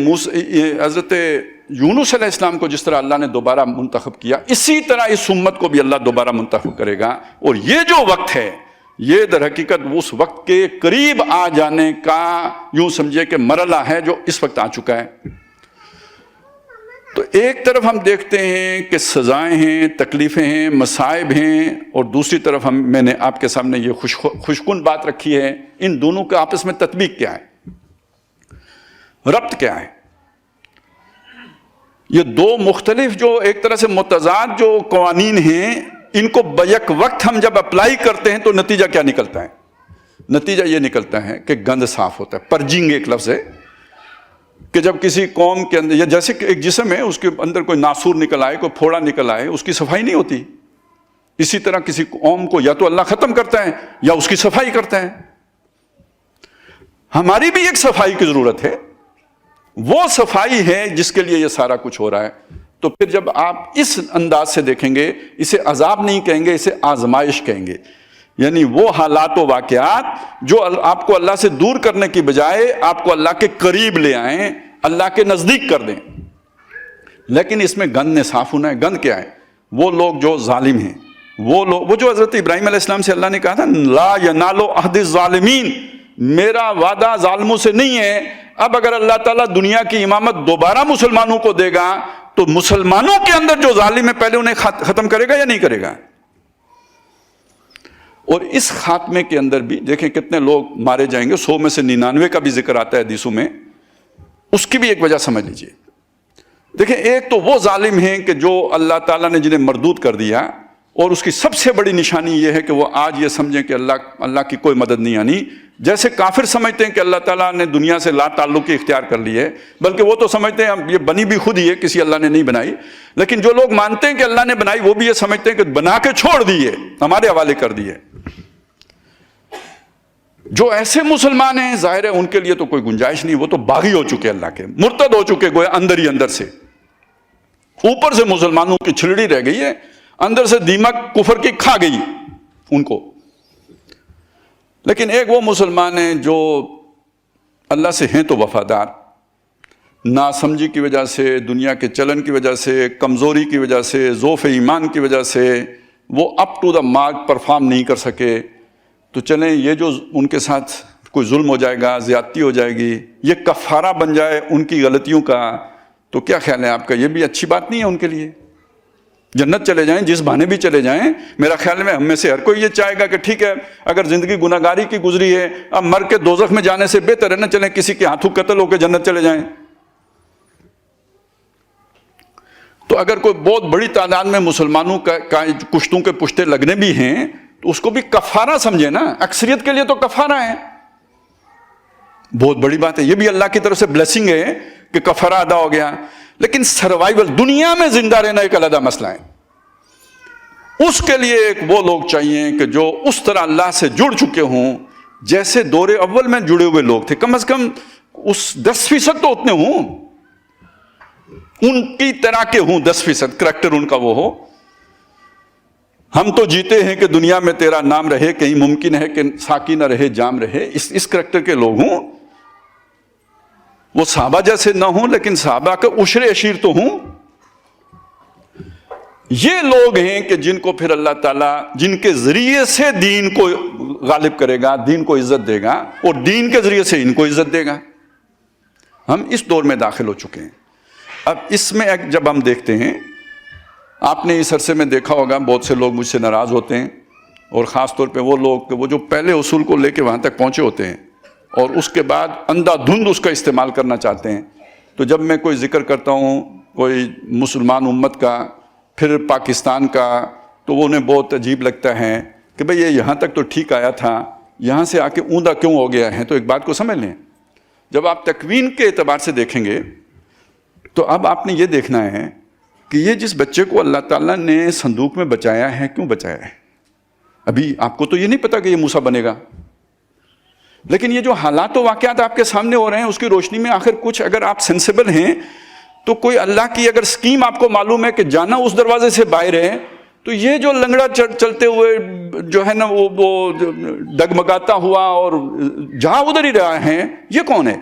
حضرت یونس علیہ السلام کو جس طرح اللہ نے دوبارہ منتخب کیا، اسی طرح اس امت کو بھی اللہ دوبارہ منتخب کرے گا۔ اور یہ جو وقت ہے، یہ در حقیقت اس وقت کے قریب آ جانے کا یوں سمجھے کہ مرحلہ ہے جو اس وقت آ چکا ہے۔ تو ایک طرف ہم دیکھتے ہیں کہ سزائیں ہیں، تکلیفیں ہیں، مصائب ہیں، اور دوسری طرف میں نے آپ کے سامنے یہ خوشکن بات رکھی ہے۔ ان دونوں کے آپس میں تطبیق کیا ہے، ربط کیا ہے؟ یہ دو مختلف جو ایک طرح سے متضاد جو قوانین ہیں، ان کو بیک وقت ہم جب اپلائی کرتے ہیں تو نتیجہ کیا نکلتا ہے؟ نتیجہ یہ نکلتا ہے کہ گند صاف ہوتا ہے۔ پرجنگ ایک لفظ ہے کہ جب کسی قوم کے اندر، یا جیسے کہ ایک جسم ہے اس کے اندر کوئی ناسور نکل آئے، کوئی پھوڑا نکل آئے، اس کی صفائی نہیں ہوتی، اسی طرح کسی قوم کو یا تو اللہ ختم کرتا ہے یا اس کی صفائی کرتا ہے۔ ہماری بھی ایک صفائی کی ضرورت ہے، وہ صفائی ہے جس کے لیے یہ سارا کچھ ہو رہا ہے۔ تو پھر جب آپ اس انداز سے دیکھیں گے، اسے عذاب نہیں کہیں گے، اسے آزمائش کہیں گے۔ یعنی وہ حالات و واقعات جو آپ کو اللہ سے دور کرنے کی بجائے آپ کو اللہ کے قریب لے آئیں، اللہ کے نزدیک کر دیں. لیکن اس میں گند نے صاف ہونا ہے. گند کیا ہے؟ وہ لوگ جو ظالم ہیں، وہ جو حضرت ابراہیم علیہ السلام سے اللہ نے کہا تھا لا ینال عہد الظالمین، میرا وعدہ ظالموں سے نہیں ہے. اب اگر اللہ تعالیٰ دنیا کی امامت دوبارہ مسلمانوں کو دے گا تو مسلمانوں کے اندر جو ظالم ہے پہلے انہیں ختم کرے گا یا نہیں کرے گا؟ اور اس خاتمے کے اندر بھی دیکھیں کتنے لوگ مارے جائیں گے. 100 میں سے 99 کا بھی ذکر آتا ہے حدیثوں میں. اس کی بھی ایک وجہ سمجھ لیجئے. دیکھیں ایک تو وہ ظالم ہیں کہ جو اللہ تعالیٰ نے جنہیں مردود کر دیا، اور اس کی سب سے بڑی نشانی یہ ہے کہ وہ آج یہ سمجھیں کہ اللہ کی کوئی مدد نہیں آنی. جیسے کافر سمجھتے ہیں کہ اللہ تعالیٰ نے دنیا سے لا تعلقی اختیار کر لی ہے، بلکہ وہ تو سمجھتے ہیں یہ بنی بھی خود ہی ہے، کسی اللہ نے نہیں بنائی. لیکن جو لوگ مانتے ہیں کہ اللہ نے بنائی، وہ بھی یہ سمجھتے ہیں کہ بنا کے چھوڑ دی ہے، ہمارے حوالے کر دی ہے. جو ایسے مسلمان ہیں ظاہر ہے ان کے لیے تو کوئی گنجائش نہیں، وہ تو باغی ہو چکے، اللہ کے مرتد ہو چکے، گویا اندر ہی اندر سے. اوپر سے مسلمانوں کی چھلڑی رہ گئی ہے، اندر سے دیمک کفر کی کھا گئی ان کو. لیکن ایک وہ مسلمان ہیں جو اللہ سے ہیں تو وفادار، ناسمجھی کی وجہ سے، دنیا کے چلن کی وجہ سے، کمزوری کی وجہ سے، ضعف ایمان کی وجہ سے وہ up to the mark perform نہیں کر سکے. تو چلیں یہ جو ان کے ساتھ کوئی ظلم ہو جائے گا، زیادتی ہو جائے گی، یہ کفارہ بن جائے ان کی غلطیوں کا، تو کیا خیال ہے آپ کا؟ یہ بھی اچھی بات نہیں ہے ان کے لیے. جنت چلے جائیں، جس بہانے بھی چلے جائیں. میرا خیال میں ہم میں سے ہر کوئی یہ چاہے گا کہ ٹھیک ہے اگر زندگی گناہگاری کی گزری ہے، اب مر کے دوزخ میں جانے سے بہتر ہے نہ چلیں کسی کے ہاتھوں قتل ہو کے جنت چلے جائیں. تو اگر کوئی بہت بڑی تعداد میں مسلمانوں کا کشتوں کے پشتے لگنے بھی ہیں تو اس کو بھی کفارہ سمجھے نا. اکثریت کے لیے تو کفارہ ہے، بہت بڑی بات ہے. یہ بھی اللہ کی طرف سے بلیسنگ ہے کہ کفارہ ادا ہو گیا. لیکن سروائیول، دنیا میں زندہ رہنا ایک علیحدہ مسئلہ ہے. اس کے لیے ایک وہ لوگ چاہیے کہ جو اس طرح اللہ سے جڑ چکے ہوں جیسے دور اول میں جڑے ہوئے لوگ تھے. کم از کم اس 10% تو اتنے ہوں، ان کی طرح کے ہوں. 10% کریکٹر ان کا وہ ہو. ہم تو جیتے ہیں کہ دنیا میں تیرا نام رہے، کہیں ممکن ہے کہ ساقی نہ رہے جام رہے. اس کریکٹر کے لوگ ہوں. وہ صحابہ جیسے نہ ہوں لیکن صحابہ کے عشر عشیر تو ہوں. یہ لوگ ہیں کہ جن کو پھر اللہ تعالیٰ جن کے ذریعے سے دین کو غالب کرے گا، دین کو عزت دے گا، اور دین کے ذریعے سے ان کو عزت دے گا. ہم اس دور میں داخل ہو چکے ہیں. اب اس میں جب ہم دیکھتے ہیں، آپ نے اس عرصے میں دیکھا ہوگا بہت سے لوگ مجھ سے ناراض ہوتے ہیں، اور خاص طور پہ وہ لوگ وہ جو پہلے اصول کو لے کے وہاں تک پہنچے ہوتے ہیں اور اس کے بعد اندھا دھند اس کا استعمال کرنا چاہتے ہیں. تو جب میں کوئی ذکر کرتا ہوں کوئی مسلمان امت کا، پھر پاکستان کا، تو وہ انہیں بہت عجیب لگتا ہے کہ بھئی یہ یہاں تک تو ٹھیک آیا تھا، یہاں سے آ کے اوندا کیوں ہو گیا ہے. تو ایک بات کو سمجھ لیں، جب آپ تکوین کے اعتبار سے دیکھیں گے تو اب آپ نے یہ دیکھنا ہے کہ یہ جس بچے کو اللہ تعالیٰ نے صندوق میں بچایا ہے، کیوں بچایا ہے؟ ابھی آپ کو تو یہ نہیں پتا کہ یہ موسیٰ بنے گا، لیکن یہ جو حالات و واقعات آپ کے سامنے ہو رہے ہیں اس کی روشنی میں آخر کچھ اگر آپ سینسیبل ہیں تو کوئی اللہ کی اگر سکیم آپ کو معلوم ہے کہ جانا اس دروازے سے باہر ہے، تو یہ جو لنگڑا چلتے ہوئے جو ہے نا وہ ڈگمگاتا ہوا اور جہاں ادھر ہی رہا ہے، یہ کون ہے؟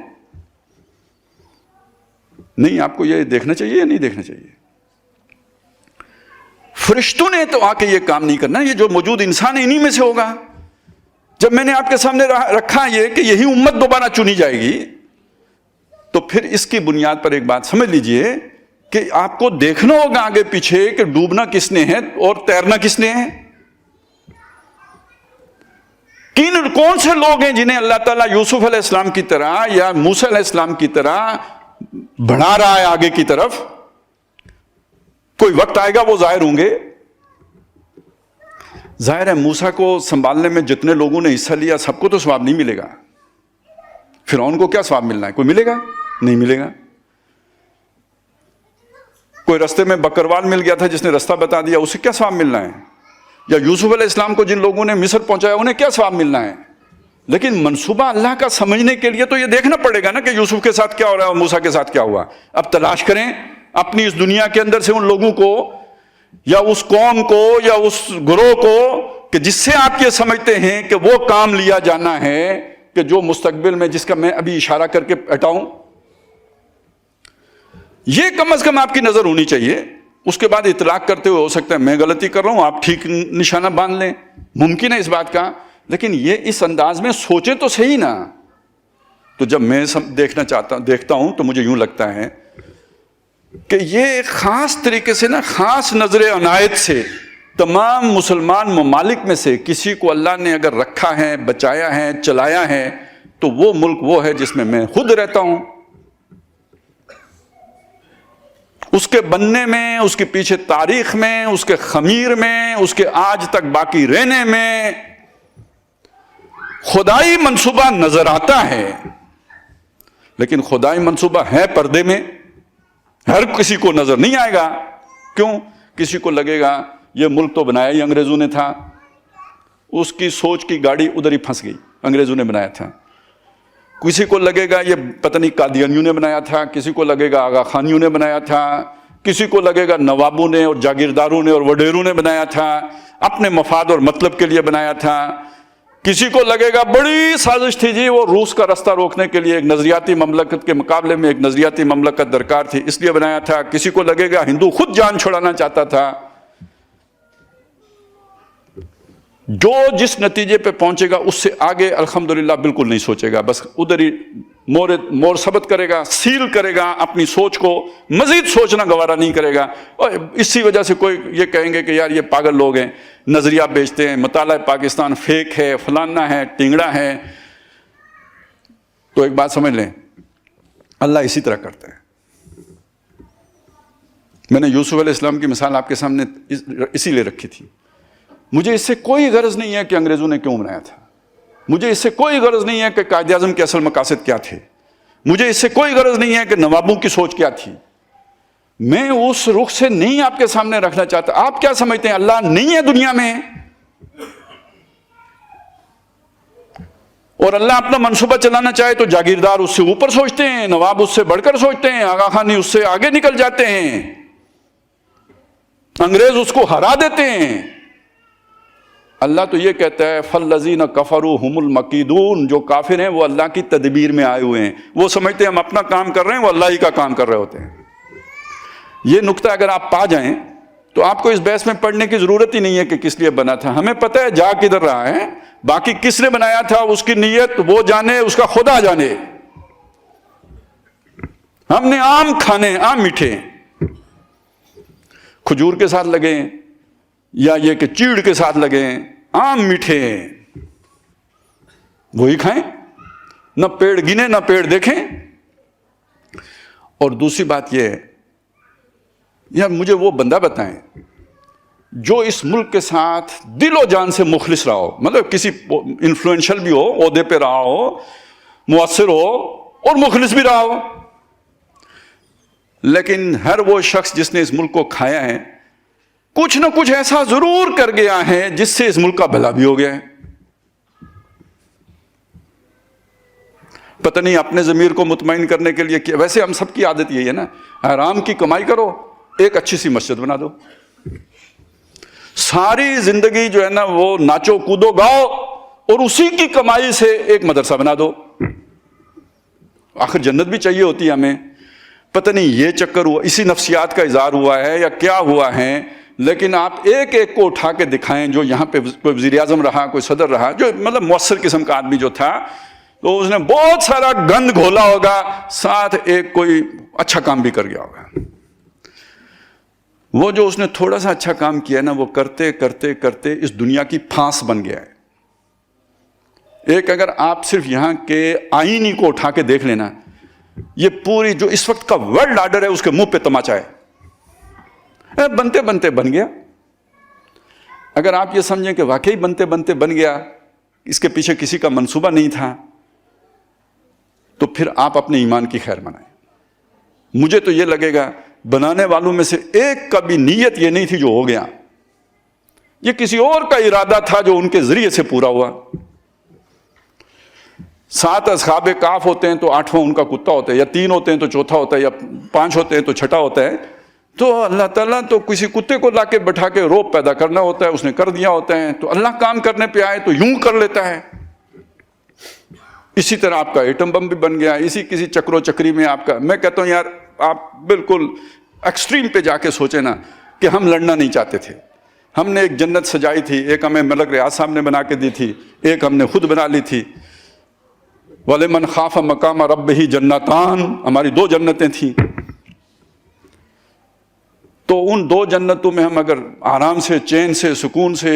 نہیں، آپ کو یہ دیکھنا چاہیے یا نہیں دیکھنا چاہیے؟ فرشتوں نے تو آ کے یہ کام نہیں کرنا، یہ جو موجود انسان ہے انہی میں سے ہوگا. جب میں نے آپ کے سامنے رکھا یہ کہ یہی امت دوبارہ چنی جائے گی، تو پھر اس کی بنیاد پر ایک بات سمجھ لیجئے کہ آپ کو دیکھنا ہوگا آگے پیچھے کہ ڈوبنا کس نے ہے اور تیرنا کس نے ہے. کون سے لوگ ہیں جنہیں اللہ تعالیٰ یوسف علیہ السلام کی طرح یا موسیٰ علیہ السلام کی طرح بڑھا رہا ہے آگے کی طرف؟ کوئی وقت آئے گا وہ ظاہر ہوں گے. ظاہر ہے موسیٰ کو سنبھالنے میں جتنے لوگوں نے حصہ لیا سب کو تو ثواب نہیں ملے گا. فرعون کو کیا ثواب ملنا ہے؟ کوئی ملے گا؟ نہیں ملے گا. کوئی رستے میں بکروال مل گیا تھا جس نے رستہ بتا دیا، اسے کیا ثواب ملنا ہے؟ یا یوسف علیہ السلام کو جن لوگوں نے مصر پہنچایا انہیں کیا ثواب ملنا ہے؟ لیکن منصوبہ اللہ کا سمجھنے کے لیے تو یہ دیکھنا پڑے گا نا کہ یوسف کے ساتھ کیا ہو رہا ہے اور موسیٰ کے ساتھ کیا ہوا. اب تلاش کریں اپنی اس دنیا کے اندر سے ان لوگوں کو یا اس قوم کو یا اس گروہ کو کہ جس سے آپ یہ سمجھتے ہیں کہ وہ کام لیا جانا ہے کہ جو مستقبل میں جس کا میں ابھی اشارہ کر کے ہٹاؤں. یہ کم از کم آپ کی نظر ہونی چاہیے. اس کے بعد اطلاق کرتے ہوئے ہو سکتا ہے میں غلطی کر رہا ہوں, آپ ٹھیک نشانہ باندھ لیں, ممکن ہے اس بات کا, لیکن یہ اس انداز میں سوچیں تو صحیح نا. تو جب میں دیکھتا ہوں تو مجھے یوں لگتا ہے کہ یہ خاص طریقے سے نا, خاص نظر عنایت سے تمام مسلمان ممالک میں سے کسی کو اللہ نے اگر رکھا ہے, بچایا ہے, چلایا ہے, تو وہ ملک وہ ہے جس میں میں خود رہتا ہوں. اس کے بننے میں, اس کے پیچھے تاریخ میں, اس کے خمیر میں, اس کے آج تک باقی رہنے میں خدائی منصوبہ نظر آتا ہے, لیکن خدائی منصوبہ ہے پردے میں, ہر کسی کو نظر نہیں آئے گا. کیوں؟ کسی کو لگے گا یہ ملک تو بنایا ہی انگریزوں نے تھا, اس کی سوچ کی گاڑی ادھر ہی پھنس گئی, انگریزوں نے بنایا تھا. کسی کو لگے گا یہ پتہ نہیں قادیانیوں نے بنایا تھا, کسی کو لگے گا آغا خانیوں نے بنایا تھا, کسی کو لگے گا نوابوں نے اور جاگیرداروں نے اور وڈیروں نے بنایا تھا, اپنے مفاد اور مطلب کے لیے بنایا تھا. کسی کو لگے گا بڑی سازش تھی جی, وہ روس کا راستہ روکنے کے لیے ایک نظریاتی مملکت کے مقابلے میں ایک نظریاتی مملکت درکار تھی, اس لیے بنایا تھا. کسی کو لگے گا ہندو خود جان چھڑانا چاہتا تھا. جو جس نتیجے پہ پہنچے گا اس سے آگے الحمدللہ بالکل نہیں سوچے گا, بس ادھر ہی مور ثبت کرے گا, سیل کرے گا, اپنی سوچ کو مزید سوچنا گوارا نہیں کرے گا. اور اسی وجہ سے کوئی یہ کہیں گے کہ یار یہ پاگل لوگ ہیں, نظریہ بیچتے ہیں, مطالعہ پاکستان فیک ہے, فلانا ہے, ٹنگڑا ہے. تو ایک بات سمجھ لیں, اللہ اسی طرح کرتا ہے. میں نے یوسف علیہ السلام کی مثال آپ کے سامنے اسی لیے رکھی تھی. مجھے اس سے کوئی غرض نہیں ہے کہ انگریزوں نے کیوں بنایا تھا, مجھے اس سے کوئی غرض نہیں ہے کہ قائد اعظم کے اصل مقاصد کیا تھے, مجھے اس سے کوئی غرض نہیں ہے کہ نوابوں کی سوچ کیا تھی. میں اس رخ سے نہیں آپ کے سامنے رکھنا چاہتا. آپ کیا سمجھتے ہیں اللہ نہیں ہے دنیا میں, اور اللہ اپنا منصوبہ چلانا چاہے تو جاگیردار اس سے اوپر سوچتے ہیں, نواب اس سے بڑھ کر سوچتے ہیں, آغا خانی اس سے آگے نکل جاتے ہیں, انگریز اس کو ہرا دیتے ہیں. اللہ تو یہ کہتا ہے فَالَّذِينَ كَفَرُوا هُمُ الْمَكِيدُونَ, جو کافر ہیں وہ اللہ کی تدبیر میں آئے ہوئے ہیں. وہ سمجھتے ہیں ہم اپنا کام کر رہے ہیں, وہ اللہ ہی کا کام کر رہے ہوتے ہیں. یہ نقطہ اگر آپ پا جائیں تو آپ کو اس بحث میں پڑھنے کی ضرورت ہی نہیں ہے کہ کس لیے بنا تھا. ہمیں پتہ ہے جا کدھر رہا ہے, باقی کس نے بنایا تھا اس کی نیت وہ جانے, اس کا خدا جانے. ہم نے آم کھانے, آم میٹھے, کھجور کے ساتھ لگے یا یہ کہ چیڑ کے ساتھ لگے, آم میٹھے وہی کھائیں, نہ پیڑ گنے نہ پیڑ دیکھیں. اور دوسری بات یہ ہے, یا مجھے وہ بندہ بتائیں جو اس ملک کے ساتھ دل و جان سے مخلص رہا ہو, مطلب کسی انفلوئنشل بھی ہو, عہدے پہ رہا ہو, مؤثر ہو اور مخلص بھی رہا ہو, لیکن ہر وہ شخص جس نے اس ملک کو کھایا ہے کچھ نہ کچھ ایسا ضرور کر گیا ہے جس سے اس ملک کا بھلا بھی ہو گیا ہے. پتہ نہیں اپنے ضمیر کو مطمئن کرنے کے لیے کیا. ویسے ہم سب کی عادت یہی ہے نا, حرام کی کمائی کرو, ایک اچھی سی مسجد بنا دو, ساری زندگی جو ہے نا وہ ناچو کودو گاؤ, اور اسی کی کمائی سے ایک مدرسہ بنا دو. آخر جنت بھی چاہیے ہوتی ہے ہمیں. پتہ نہیں یہ چکر ہوا, اسی نفسیات کا اظہار ہوا ہے یا کیا ہوا ہے, لیکن آپ ایک ایک کو اٹھا کے دکھائیں جو یہاں پہ کوئی وزیر اعظم رہا, کوئی صدر رہا, جو مطلب مؤثر قسم کا آدمی جو تھا, تو اس نے بہت سارا گند گھولا ہوگا, ساتھ ایک کوئی اچھا کام بھی کر گیا ہوگا. وہ جو اس نے تھوڑا سا اچھا کام کیا نا, وہ کرتے کرتے کرتے اس دنیا کی پھانس بن گیا ہے. ایک اگر آپ صرف یہاں کے آئینی کو اٹھا کے دیکھ لینا, یہ پوری جو اس وقت کا ورلڈ آرڈر ہے اس کے منہ پہ تماچا ہے, بنتے بنتے بن گیا. اگر آپ یہ سمجھیں کہ واقعی بنتے بنتے بن گیا, اس کے پیچھے کسی کا منصوبہ نہیں تھا, تو پھر آپ اپنے ایمان کی خیر منائیں. مجھے تو یہ لگے گا بنانے والوں میں سے ایک کا بھی نیت یہ نہیں تھی جو ہو گیا, یہ کسی اور کا ارادہ تھا جو ان کے ذریعے سے پورا ہوا. 7 اصحاب کاف ہوتے ہیں تو 8واں ان کا کتا ہوتا ہے, یا 3 ہوتے ہیں تو چوتھا ہوتا ہے, یا 5 ہوتے ہیں تو چھٹا ہوتا ہے. تو اللہ تعالیٰ تو کسی کتے کو لا کے بٹھا کے روپ پیدا کرنا ہوتا ہے, اس نے کر دیا ہوتا ہے. تو اللہ کام کرنے پہ آئے تو یوں کر لیتا ہے. اسی طرح آپ کا ایٹم بم بھی بن گیا, اسی کسی چکرو چکری میں آپ کا. میں کہتا ہوں یار آپ بالکل ایکسٹریم پہ جا کے سوچیں نا کہ ہم لڑنا نہیں چاہتے تھے. ہم نے ایک جنت سجائی تھی, ایک ہمیں ملک ریاض صاحب نے بنا کے دی تھی, ایک ہم نے خود بنا لی تھی. وَلِمَنْ خَافَ مَقَامَ رَبِّهِ جَنَّتَانِ, ہماری 2 جنتیں تھیں. تو ان 2 جنتوں میں ہم اگر آرام سے, چین سے, سکون سے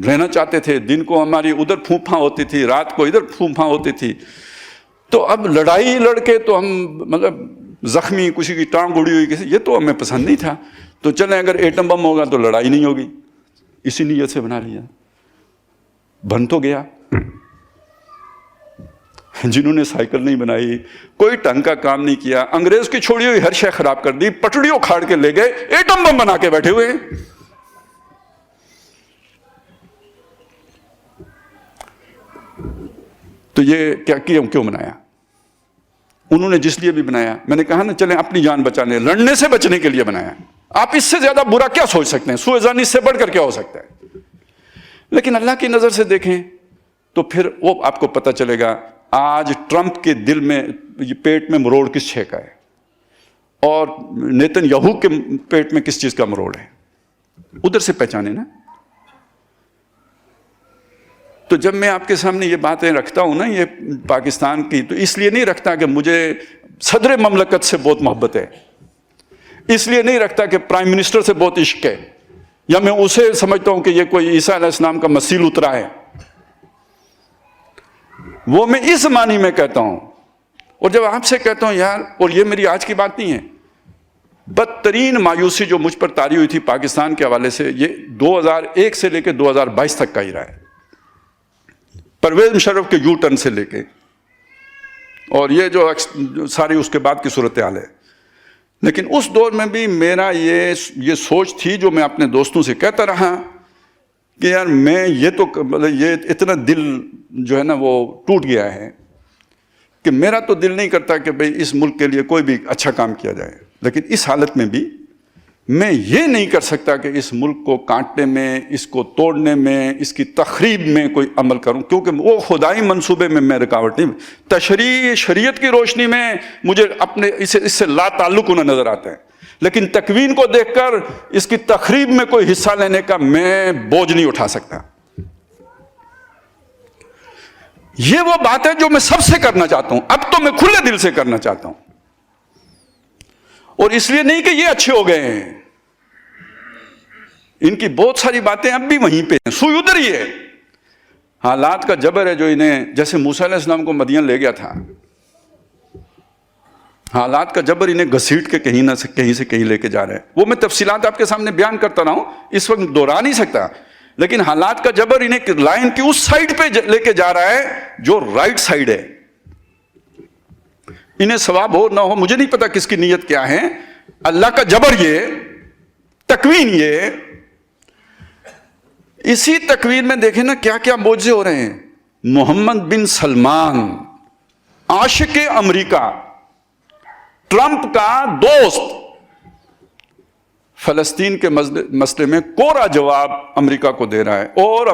رہنا چاہتے تھے, دن کو ہماری ادھر پھونپ پھاں ہوتی تھی, رات کو ادھر پھونپ پھاں ہوتی تھی, تو اب لڑائی لڑ کے تو ہم مطلب زخمی, کسی کی ٹانگ اڑی ہوئی, یہ تو ہمیں پسند نہیں تھا. تو چلیں اگر ایٹم بم ہوگا تو لڑائی نہیں ہوگی, اسی نیت سے بنا لیا. بن تو گیا. جنہوں نے سائیکل نہیں بنائی, کوئی ٹنگ کا کام نہیں کیا, انگریز کی چھوڑی ہوئی ہر شے خراب کر دی, پٹڑیوں کھاڑ کے لے گئے, ایٹم بم بنا کے بیٹھے ہوئے ہیں. تو یہ کیوں بنایا انہوں نے؟ جس لیے بھی بنایا, میں نے کہا نا چلیں اپنی جان بچانے, لڑنے سے بچنے کے لیے بنایا. آپ اس سے زیادہ برا کیا سوچ سکتے ہیں؟ سوء ظن اس سے بڑھ کر کیا ہو سکتا ہے؟ لیکن اللہ کی نظر سے دیکھیں تو پھر وہ آپ کو پتہ چلے گا. آج ٹرمپ کے دل میں, پیٹ میں مروڑ کس شے کا ہے, اور نیتن یاہو کے پیٹ میں کس چیز کا مروڑ ہے, ادھر سے پہچانے نا. تو جب میں آپ کے سامنے یہ باتیں رکھتا ہوں نا, یہ پاکستان کی, تو اس لیے نہیں رکھتا کہ مجھے صدر مملکت سے بہت محبت ہے, اس لیے نہیں رکھتا کہ پرائم منسٹر سے بہت عشق ہے, یا میں اسے سمجھتا ہوں کہ یہ کوئی عیسیٰ علیہ السلام کا مسیل اترا ہے. وہ میں اس معنی میں کہتا ہوں. اور جب آپ سے کہتا ہوں یار, اور یہ میری آج کی بات نہیں ہے, بدترین مایوسی جو مجھ پر طاری ہوئی تھی پاکستان کے حوالے سے, یہ 2001 سے لے کے 2022 تک کا ہی رہا ہے. پرویز مشرف کے یو ٹرن سے لے کے, اور یہ جو ساری اس کے بعد کی صورتحال ہے. لیکن اس دور میں بھی میرا یہ سوچ تھی, جو میں اپنے دوستوں سے کہتا رہا, کہ یار میں یہ تو مطلب یہ اتنا دل جو ہے نا وہ ٹوٹ گیا ہے کہ میرا تو دل نہیں کرتا کہ بھئی اس ملک کے لیے کوئی بھی اچھا کام کیا جائے. لیکن اس حالت میں بھی میں یہ نہیں کر سکتا کہ اس ملک کو کاٹنے میں, اس کو توڑنے میں, اس کی تخریب میں کوئی عمل کروں, کیونکہ وہ خدائی منصوبے میں رکاوٹ نہیں. تشریع شریعت کی روشنی میں مجھے اپنے اس سے لا تعلق ہونا نظر آتا ہے, لیکن تکوین کو دیکھ کر اس کی تخریب میں کوئی حصہ لینے کا میں بوجھ نہیں اٹھا سکتا. یہ وہ بات ہے جو میں سب سے کرنا چاہتا ہوں. اب تو میں کھلے دل سے کرنا چاہتا ہوں, اور اس لیے نہیں کہ یہ اچھے ہو گئے ہیں, ان کی بہت ساری باتیں اب بھی وہیں پہ ہیں, سوئی ادھر ہی ہے. حالات کا جبر ہے جو انہیں, جیسے موسیٰ علیہ السلام کو مدین لے گیا تھا, حالات کا جبر انہیں گھسیٹ کے کہیں سے کہیں لے کے جا رہے ہیں. وہ میں تفصیلات آپ کے سامنے بیان کرتا رہا ہوں, اس وقت دوہرا نہیں سکتا, لیکن حالات کا جبر انہیں لائن کی اس سائڈ پہ لے کے جا رہا ہے جو رائٹ سائڈ ہے. انہیں ثواب ہو نہ ہو مجھے نہیں پتا کس کی نیت کیا ہے. اللہ کا جبر یہ, تکوین یہ, اسی تکوین میں دیکھیں نا کیا کیا معجزے ہو رہے ہیں. محمد بن سلمان, عاشق امریکہ, ٹرمپ کا دوست, فلسطین کے مسئلے میں کوڑا جواب امریکہ کو دے رہا ہے, اور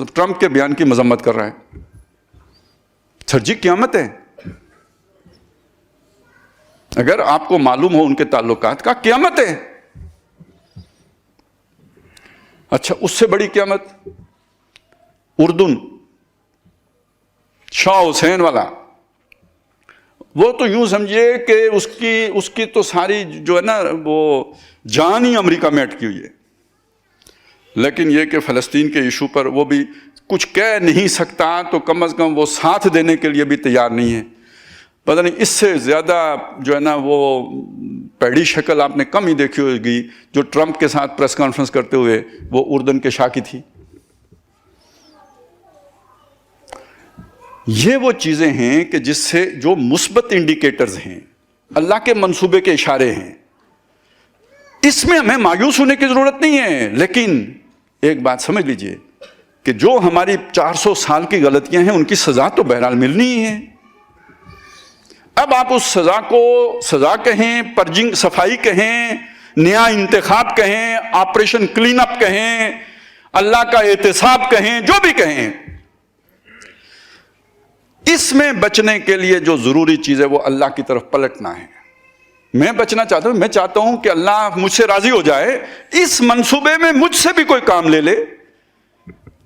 ٹرمپ کے بیان کی مذمت کر رہا ہے. سر جی قیامت ہے. اگر آپ کو معلوم ہو ان کے تعلقات کا, قیامت ہے. اچھا, اس سے بڑی قیامت اردن, شاہ حسین والا, وہ تو یوں سمجھیے کہ اس کی تو ساری جو ہے نا وہ جان ہی امریکہ میں اٹکی ہوئی ہے. لیکن یہ کہ فلسطین کے ایشو پر وہ بھی کچھ کہہ نہیں سکتا, تو کم از کم وہ ساتھ دینے کے لیے بھی تیار نہیں ہے. پتہ نہیں اس سے زیادہ جو ہے نا وہ پیڑی شکل آپ نے کم ہی دیکھی ہوگی جو ٹرمپ کے ساتھ پریس کانفرنس کرتے ہوئے وہ اردن کے شاہ کی تھی. یہ وہ چیزیں ہیں کہ جس سے جو مثبت انڈیکیٹرز ہیں, اللہ کے منصوبے کے اشارے ہیں, اس میں ہمیں مایوس ہونے کی ضرورت نہیں ہے. لیکن ایک بات سمجھ لیجئے کہ جو ہماری 400 سال کی غلطیاں ہیں ان کی سزا تو بہرحال ملنی ہی ہے. اب آپ اس سزا کو سزا کہیں, پرجنگ صفائی کہیں, نیا انتخاب کہیں, آپریشن کلین اپ کہیں, اللہ کا احتساب کہیں, جو بھی کہیں, اس میں بچنے کے لیے جو ضروری چیز ہے وہ اللہ کی طرف پلٹنا ہے. میں بچنا چاہتا ہوں, میں چاہتا ہوں کہ اللہ مجھ سے راضی ہو جائے, اس منصوبے میں مجھ سے بھی کوئی کام لے لے.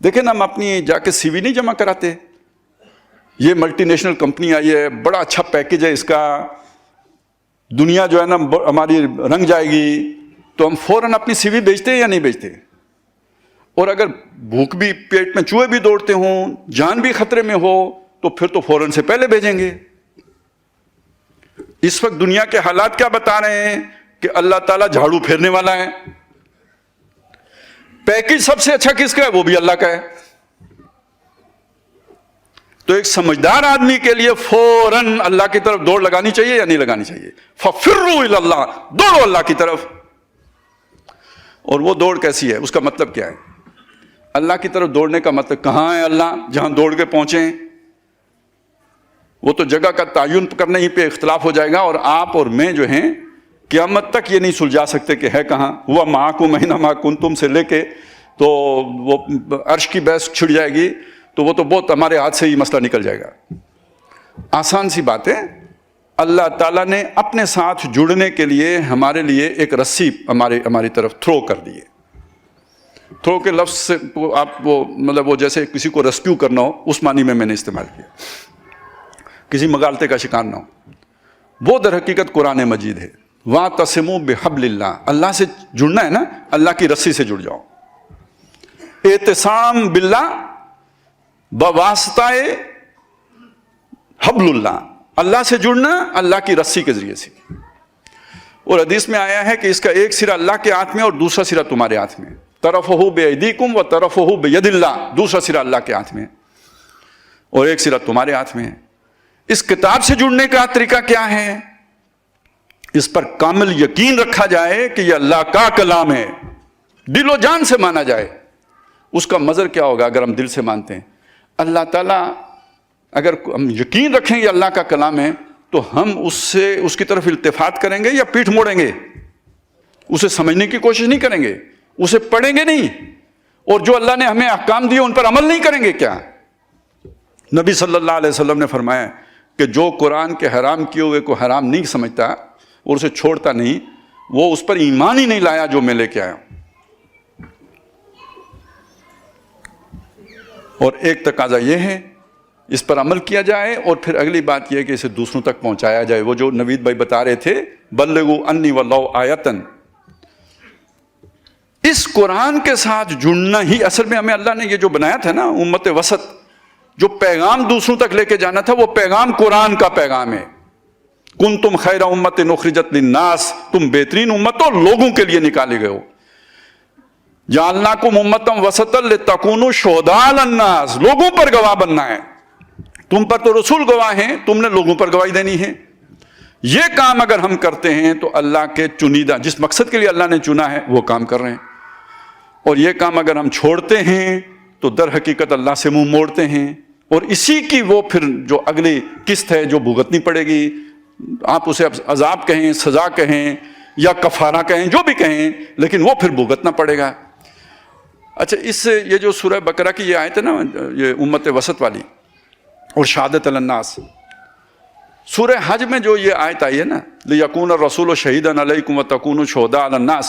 دیکھیں نا, ہم اپنی جا کے سی وی نہیں جمع کراتے. یہ ملٹی نیشنل کمپنی آئی ہے, بڑا اچھا پیکج ہے اس کا, دنیا جو ہے نا ہماری رنگ جائے گی, تو ہم فوراً اپنی سی وی بھیجتے ہیں یا نہیں بھیجتے؟ اور اگر بھوک بھی, پیٹ میں چوہے بھی دوڑتے ہوں, جان بھی خطرے میں ہو, تو پھر تو فوراً سے پہلے بھیجیں گے. اس وقت دنیا کے حالات کیا بتا رہے ہیں کہ اللہ تعالیٰ جھاڑو پھیرنے والا ہے. پیکج سب سے اچھا کس کا ہے؟ وہ بھی اللہ کا ہے. تو ایک سمجھدار آدمی کے لیے فوراً اللہ کی طرف دوڑ لگانی چاہیے یا نہیں لگانی چاہیے؟ فَفِرُّوا إِلَى اللَّهِ, دوڑو اللہ کی طرف. اور وہ دوڑ کیسی ہے, اس کا مطلب کیا ہے؟ اللہ کی طرف دوڑنے کا مطلب کہاں ہے اللہ جہاں دوڑ کے پہنچیں؟ وہ تو جگہ کا تعین کرنے ہی پہ اختلاف ہو جائے گا, اور آپ اور میں جو ہیں قیامت تک یہ نہیں سلجھا سکتے کہ ہے کہاں. ہوا مَعَكُمْ أَيْنَمَا كُنتُم سے لے کے تو وہ عرش کی بحث چھڑ جائے گی, تو وہ تو بہت ہمارے ہاتھ سے ہی مسئلہ نکل جائے گا. آسان سی بات ہے, اللہ تعالیٰ نے اپنے ساتھ جڑنے کے لیے ہمارے لیے ایک رسی ہماری طرف تھرو کر دی ہے. تھرو کے لفظ سے آپ وہ مطلب وہ جیسے کسی کو ریسکیو کرنا ہو, اس معنی میں نے استعمال کیا, کسی مغالطے کا شکار نہ ہو. وہ در حقیقت قرآن مجید ہے. وَاعْتَصِمُوا بِحَبْلِ اللَّهِ, اللہ سے جڑنا ہے نا, اللہ کی رسی سے جڑ جاؤ. اعتصام باللہ بواسطہ حبل اللہ, اللہ سے جڑنا اللہ کی رسی کے ذریعے سے. اور حدیث میں آیا ہے کہ اس کا ایک سرا اللہ کے ہاتھ میں اور دوسرا سرا تمہارے ہاتھ میں. طرفہ بِأَيْدِيكُمْ وَطَرَفُهُ بِيَدِ اللَّهِ, دوسرا سرا اللہ کے ہاتھ میں اور ایک سرا تمہارے ہاتھ میں. اس کتاب سے جڑنے کا طریقہ کیا ہے؟ اس پر کامل یقین رکھا جائے کہ یہ اللہ کا کلام ہے, دل و جان سے مانا جائے. اس کا مظہر کیا ہوگا اگر ہم دل سے مانتے ہیں؟ اللہ تعالیٰ, اگر ہم یقین رکھیں یہ اللہ کا کلام ہے, تو ہم اس کی طرف التفات کریں گے یا پیٹھ موڑیں گے؟ اسے سمجھنے کی کوشش نہیں کریں گے, اسے پڑھیں گے نہیں, اور جو اللہ نے ہمیں احکام دیے ان پر عمل نہیں کریں گے کیا؟ نبی صلی اللہ علیہ وسلم نے فرمایا کہ جو قرآن کے حرام کیے ہوئے کو حرام نہیں سمجھتا اور اسے چھوڑتا نہیں, وہ اس پر ایمان ہی نہیں لایا جو میں لے کے آیا ہوں. اور ایک تقاضا یہ ہے اس پر عمل کیا جائے, اور پھر اگلی بات یہ ہے کہ اسے دوسروں تک پہنچایا جائے. وہ جو نوید بھائی بتا رہے تھے, بلغوا انی ولو آیتن, اس قرآن کے ساتھ جڑنا ہی اصل میں ہمیں اللہ نے یہ جو بنایا تھا نا امت وسط, جو پیغام دوسروں تک لے کے جانا تھا, وہ پیغام قرآن کا پیغام ہے. کنتم خیر امت اخرجت للناس, تم بہترین امت ہو, لوگوں کے لیے نکالے گئے ہو. جعلناکم امتا وسطا لتکونوا شہداء علی الناس, لوگوں پر گواہ بننا ہے. تم پر تو رسول گواہ ہیں, تم نے لوگوں پر گواہی دینی ہے. یہ کام اگر ہم کرتے ہیں تو اللہ کے چنیدہ, جس مقصد کے لیے اللہ نے چنا ہے, وہ کام کر رہے ہیں. اور یہ کام اگر ہم چھوڑتے ہیں تو در حقیقت اللہ سے منہ موڑتے ہیں, اور اسی کی وہ پھر جو اگلی قسط ہے جو بھگتنی پڑے گی. آپ اسے عذاب کہیں, سزا کہیں یا کفارہ کہیں, جو بھی کہیں, لیکن وہ پھر بھگتنا پڑے گا. اچھا, اس سے یہ جو سورہ بقرہ کی یہ آیت ہے نا, یہ امت وسط والی اور شہادت علی الناس, سورہ حج میں جو یہ آیت آئی ہے نا, لِيَكُونَ الرَّسُولُ شَهِيدًا عَلَيْكُمْ وَتَكُونُوا شُهَدَاءَ عَلَى النَّاسِ,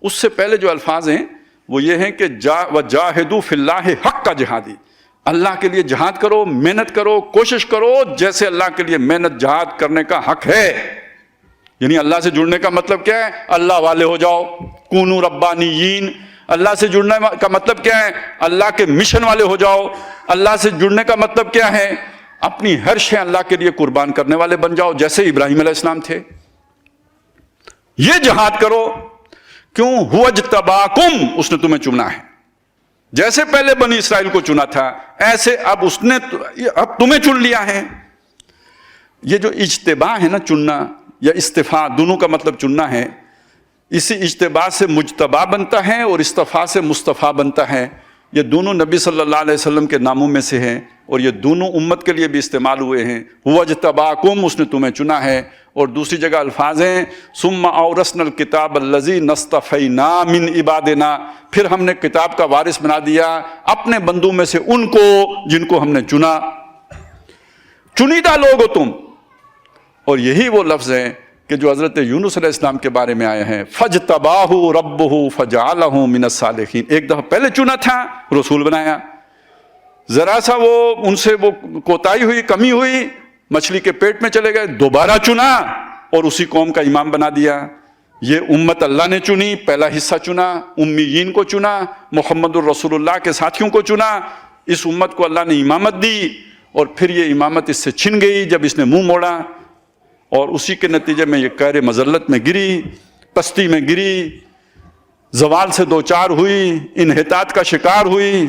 اس سے پہلے جو الفاظ ہیں وہ یہ ہیں کہ وَجَاهِدُوا فِي اللَّهِ حَقَّ جِهَادِهِ, اللہ کے لیے جہاد کرو, محنت کرو, کوشش کرو جیسے اللہ کے لیے محنت جہاد کرنے کا حق ہے. یعنی اللہ سے جڑنے کا مطلب کیا ہے؟ اللہ والے ہو جاؤ. کونوا ربانیین, اللہ سے جڑنے کا مطلب کیا ہے؟ اللہ کے مشن والے ہو جاؤ. اللہ سے جڑنے کا مطلب کیا ہے؟ اپنی ہر شے اللہ کے لیے قربان کرنے والے بن جاؤ, جیسے ابراہیم علیہ السلام تھے. یہ جہاد کرو. کیوں؟ هو اجتباکم, اس نے تمہیں چنا ہے. جیسے پہلے بنی اسرائیل کو چنا تھا, ایسے اب اس نے اب تمہیں چن لیا ہے. یہ جو اجتباء ہے نا, چننا یا استفاء, دونوں کا مطلب چننا ہے. اسی اجتباء سے مجتبا بنتا ہے اور استفاء سے مصطفیٰ بنتا ہے. یہ دونوں نبی صلی اللہ علیہ وسلم کے ناموں میں سے ہیں, اور یہ دونوں امت کے لیے بھی استعمال ہوئے ہیں. هو اجتباکم, اس نے تمہیں چنا ہے. اور دوسری جگہ الفاظ ہیں ثم اورثنا الکتاب الذی نصطفینا من عبادنا, پھر ہم نے کتاب کا وارث بنا دیا اپنے بندوں میں سے ان کو جن کو ہم نے چنا. چنیدہ لوگ ہو تم. اور یہی وہ لفظ ہے کہ جو حضرت یونس علیہ السلام کے بارے میں آئے ہیں، فَجْتَبَاهُ رَبُّهُ فَجَعَلَهُ مِنَ الصَّالِحِينَ، ایک دفعہ پہلے چنا تھا، رسول بنایا، ذرا سا وہ ان سے وہ کوتاہی ہوئی، کمی ہوئی، مچھلی کے پیٹ میں چلے گئے، دوبارہ چنا اور اسی قوم کا امام بنا دیا۔ یہ امت اللہ نے چنی، پہلا حصہ چنا، امیین کو چنا، محمد الرسول اللہ کے ساتھیوں کو چنا، اس امت کو اللہ نے امامت دی، اور پھر یہ امامت اس سے چھن گئی جب اس نے منہ موڑا، اور اسی کے نتیجے میں یہ قہر مذلت میں گری، پستی میں گری، زوال سے دوچار ہوئی، انحطاط کا شکار ہوئی،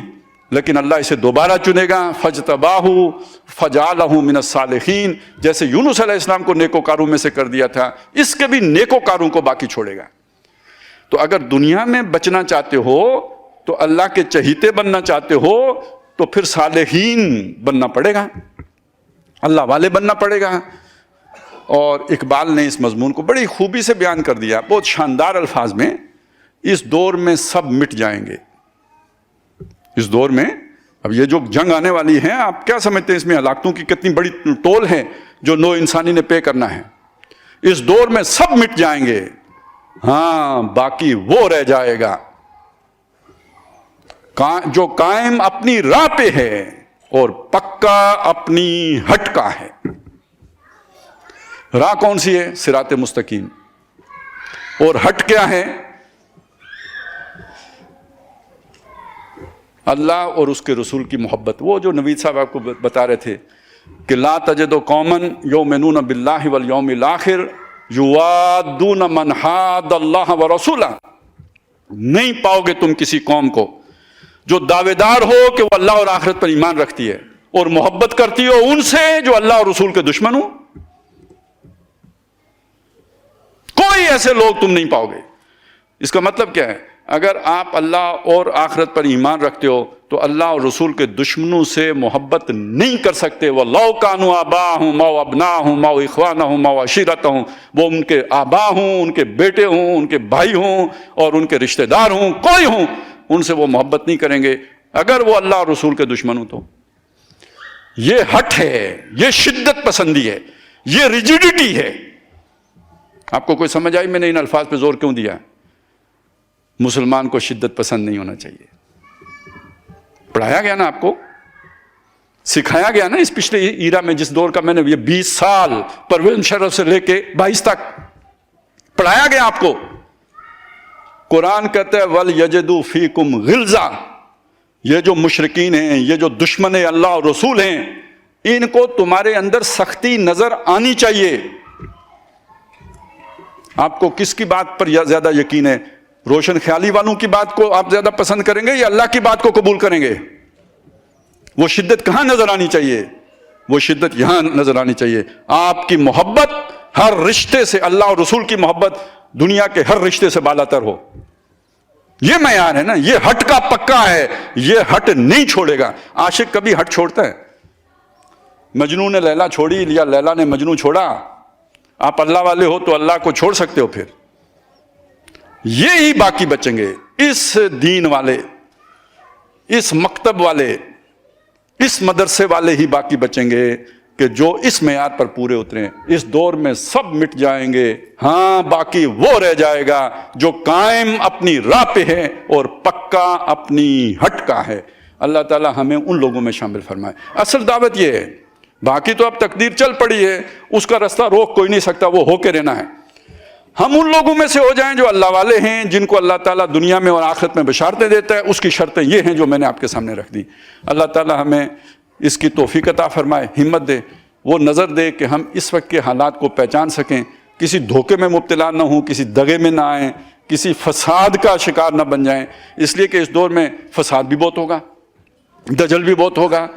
لیکن اللہ اسے دوبارہ چنے گا۔ فَجْتَبَاهُ فَجَعَلَهُ مِنَ الصَّالِحِينَ، جیسے یونس علیہ السلام کو نیکوکاروں میں سے کر دیا تھا، اس کے بھی نیکوکاروں کو باقی چھوڑے گا۔ تو اگر دنیا میں بچنا چاہتے ہو، تو اللہ کے چہیتے بننا چاہتے ہو، تو پھر صالحین بننا پڑے گا، اللہ والے بننا پڑے گا۔ اور اقبال نے اس مضمون کو بڑی خوبی سے بیان کر دیا، بہت شاندار الفاظ میں، اس دور میں سب مٹ جائیں گے۔ اس دور میں، اب یہ جو جنگ آنے والی ہے، آپ کیا سمجھتے ہیں اس میں ہلاکتوں کی کتنی بڑی ٹول ہے جو نو انسانی نے پے کرنا ہے۔ اس دور میں سب مٹ جائیں گے، ہاں باقی وہ رہ جائے گا جو قائم اپنی راہ پہ ہے اور پکا اپنی ہٹ کا ہے۔ راہ کون سی ہے؟ صراط مستقیم۔ اور ہٹ کیا ہے؟ اللہ اور اس کے رسول کی محبت۔ وہ جو نوید صاحب آپ کو بتا رہے تھے کہ لا تجد قوما یؤمنون باللہ والیوم الآخر یوادون من حاد اللہ ورسولہ، نہیں پاؤ گے تم کسی قوم کو جو دعوے دار ہو کہ وہ اللہ اور آخرت پر ایمان رکھتی ہے اور محبت کرتی ہو ان سے جو اللہ اور رسول کے دشمن ہوں۔ کوئی ایسے لوگ تم نہیں پاؤ گے۔ اس کا مطلب کیا ہے؟ اگر آپ اللہ اور آخرت پر ایمان رکھتے ہو تو اللہ اور رسول کے دشمنوں سے محبت نہیں کر سکتے۔ وَلَوْ كَانُوا آبَاءَهُمْ أَوْ أَبْنَاءَهُمْ أَوْ إِخْوَانَهُمْ أَوْ عَشِيرَتَهُمْ، وہ ان کے آبا ہوں، ان کے بیٹے ہوں، ان کے بھائی ہوں اور ان کے رشتہ دار ہوں، کوئی ہوں، ان سے وہ محبت نہیں کریں گے اگر وہ اللہ اور رسول کے دشمن ہوں۔ تو یہ ہٹ ہے، یہ شدت پسندی ہے، یہ ریجیڈیٹی ہے۔ آپ کو کوئی سمجھ آئی میں نے ان الفاظ پہ زور کیوں دیا؟ مسلمان کو شدت پسند نہیں ہونا چاہیے۔ پڑھایا گیا نا آپ کو، سکھایا گیا نا اس پچھلے ایرا میں، جس دور کا میں نے یہ 20 سال پرویز مشرف سے لے کے 22 تک پڑھایا گیا آپ کو۔ قرآن کہتا ہے وَلْيَجِدُوا فِيكُمْ غِلْظَةً، یہ جو مشرکین ہیں، یہ جو دشمن اللہ اور رسول ہیں، ان کو تمہارے اندر سختی نظر آنی چاہیے۔ آپ کو کس کی بات پر زیادہ یقین ہے؟ روشن خیالی والوں کی بات کو آپ زیادہ پسند کریں گے یا اللہ کی بات کو قبول کریں گے؟ وہ شدت کہاں نظر آنی چاہیے؟ وہ شدت یہاں نظر آنی چاہیے۔ آپ کی محبت ہر رشتے سے، اللہ اور رسول کی محبت دنیا کے ہر رشتے سے بالا تر ہو۔ یہ معیار ہے نا، یہ ہٹ کا پکا ہے، یہ ہٹ نہیں چھوڑے گا۔ عاشق کبھی ہٹ چھوڑتا ہے؟ مجنوں نے لیلا چھوڑی یا لیلا نے مجنوں چھوڑا؟ آپ اللہ والے ہو تو اللہ کو چھوڑ سکتے ہو؟ پھر یہی باقی بچیں گے، اس دین والے، اس مکتب والے، اس مدرسے والے ہی باقی بچیں گے کہ جو اس معیار پر پورے اتریں۔ اس دور میں سب مٹ جائیں گے، ہاں باقی وہ رہ جائے گا جو قائم اپنی راہ پہ ہے اور پکا اپنی ہٹ کا ہے۔ اللہ تعالی ہمیں ان لوگوں میں شامل فرمائے۔ اصل دعوت یہ ہے، باقی تو اب تقدیر چل پڑی ہے، اس کا رستہ روک کوئی نہیں سکتا، وہ ہو کے رہنا ہے۔ ہم ان لوگوں میں سے ہو جائیں جو اللہ والے ہیں، جن کو اللہ تعالیٰ دنیا میں اور آخرت میں بشارتیں دیتا ہے۔ اس کی شرطیں یہ ہیں جو میں نے آپ کے سامنے رکھ دی۔ اللہ تعالیٰ ہمیں اس کی توفیق عطا فرمائے، ہمت دے، وہ نظر دے کہ ہم اس وقت کے حالات کو پہچان سکیں، کسی دھوکے میں مبتلا نہ ہوں، کسی دغے میں نہ آئیں، کسی فساد کا شکار نہ بن جائیں، اس لیے کہ اس دور میں فساد بھی بہت ہوگا، دجل بھی بہت ہوگا۔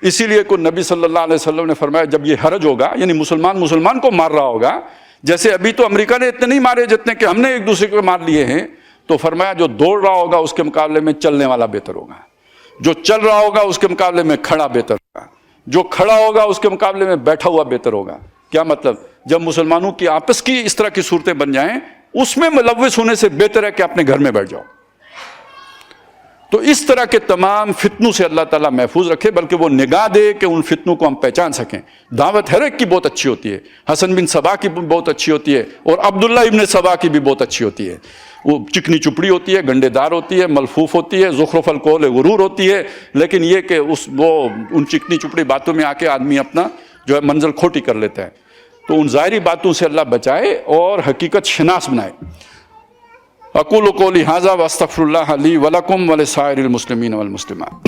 اسی لیے کو نبی صلی اللہ علیہ وسلم نے فرمایا جب یہ حرج ہوگا، یعنی مسلمان کو مار رہا ہوگا، جیسے ابھی تو امریکہ نے اتنے نہیں مارے جتنے کہ ہم نے ایک دوسرے کو مار لیے ہیں، تو فرمایا جو دوڑ رہا ہوگا اس کے مقابلے میں چلنے والا بہتر ہوگا، جو چل رہا ہوگا اس کے مقابلے میں کھڑا بہتر ہوگا، جو کھڑا ہوگا اس کے مقابلے میں بیٹھا ہوا بہتر ہوگا۔ کیا مطلب؟ جب مسلمانوں کی آپس کی اس طرح کی صورتیں بن جائیں، اس میں ملوث ہونے سے بہتر ہے کہ اپنے گھر میں بیٹھ جاؤ۔ تو اس طرح کے تمام فتنوں سے اللہ تعالیٰ محفوظ رکھے، بلکہ وہ نگاہ دے کہ ان فتنوں کو ہم پہچان سکیں۔ دعوت ہر ایک کی بہت اچھی ہوتی ہے، حسن بن سبا کی بھی بہت اچھی ہوتی ہے، اور عبداللہ ابن سبا کی بھی بہت اچھی ہوتی ہے۔ وہ چکنی چپڑی ہوتی ہے، گنڈے دار ہوتی ہے، ملفوف ہوتی ہے، زخرف القول غرور ہوتی ہے، لیکن یہ کہ ان چکنی چپڑی باتوں میں آ کے آدمی اپنا جو ہے منزل کھوٹی کر لیتا ہے۔ تو ان ظاہری باتوں سے اللہ بچائے اور حقیقت شناس بنائے۔ اقول قولی ھذا واستغفر اللہ لی ولکم ولسائر المسلمین والمسلمات۔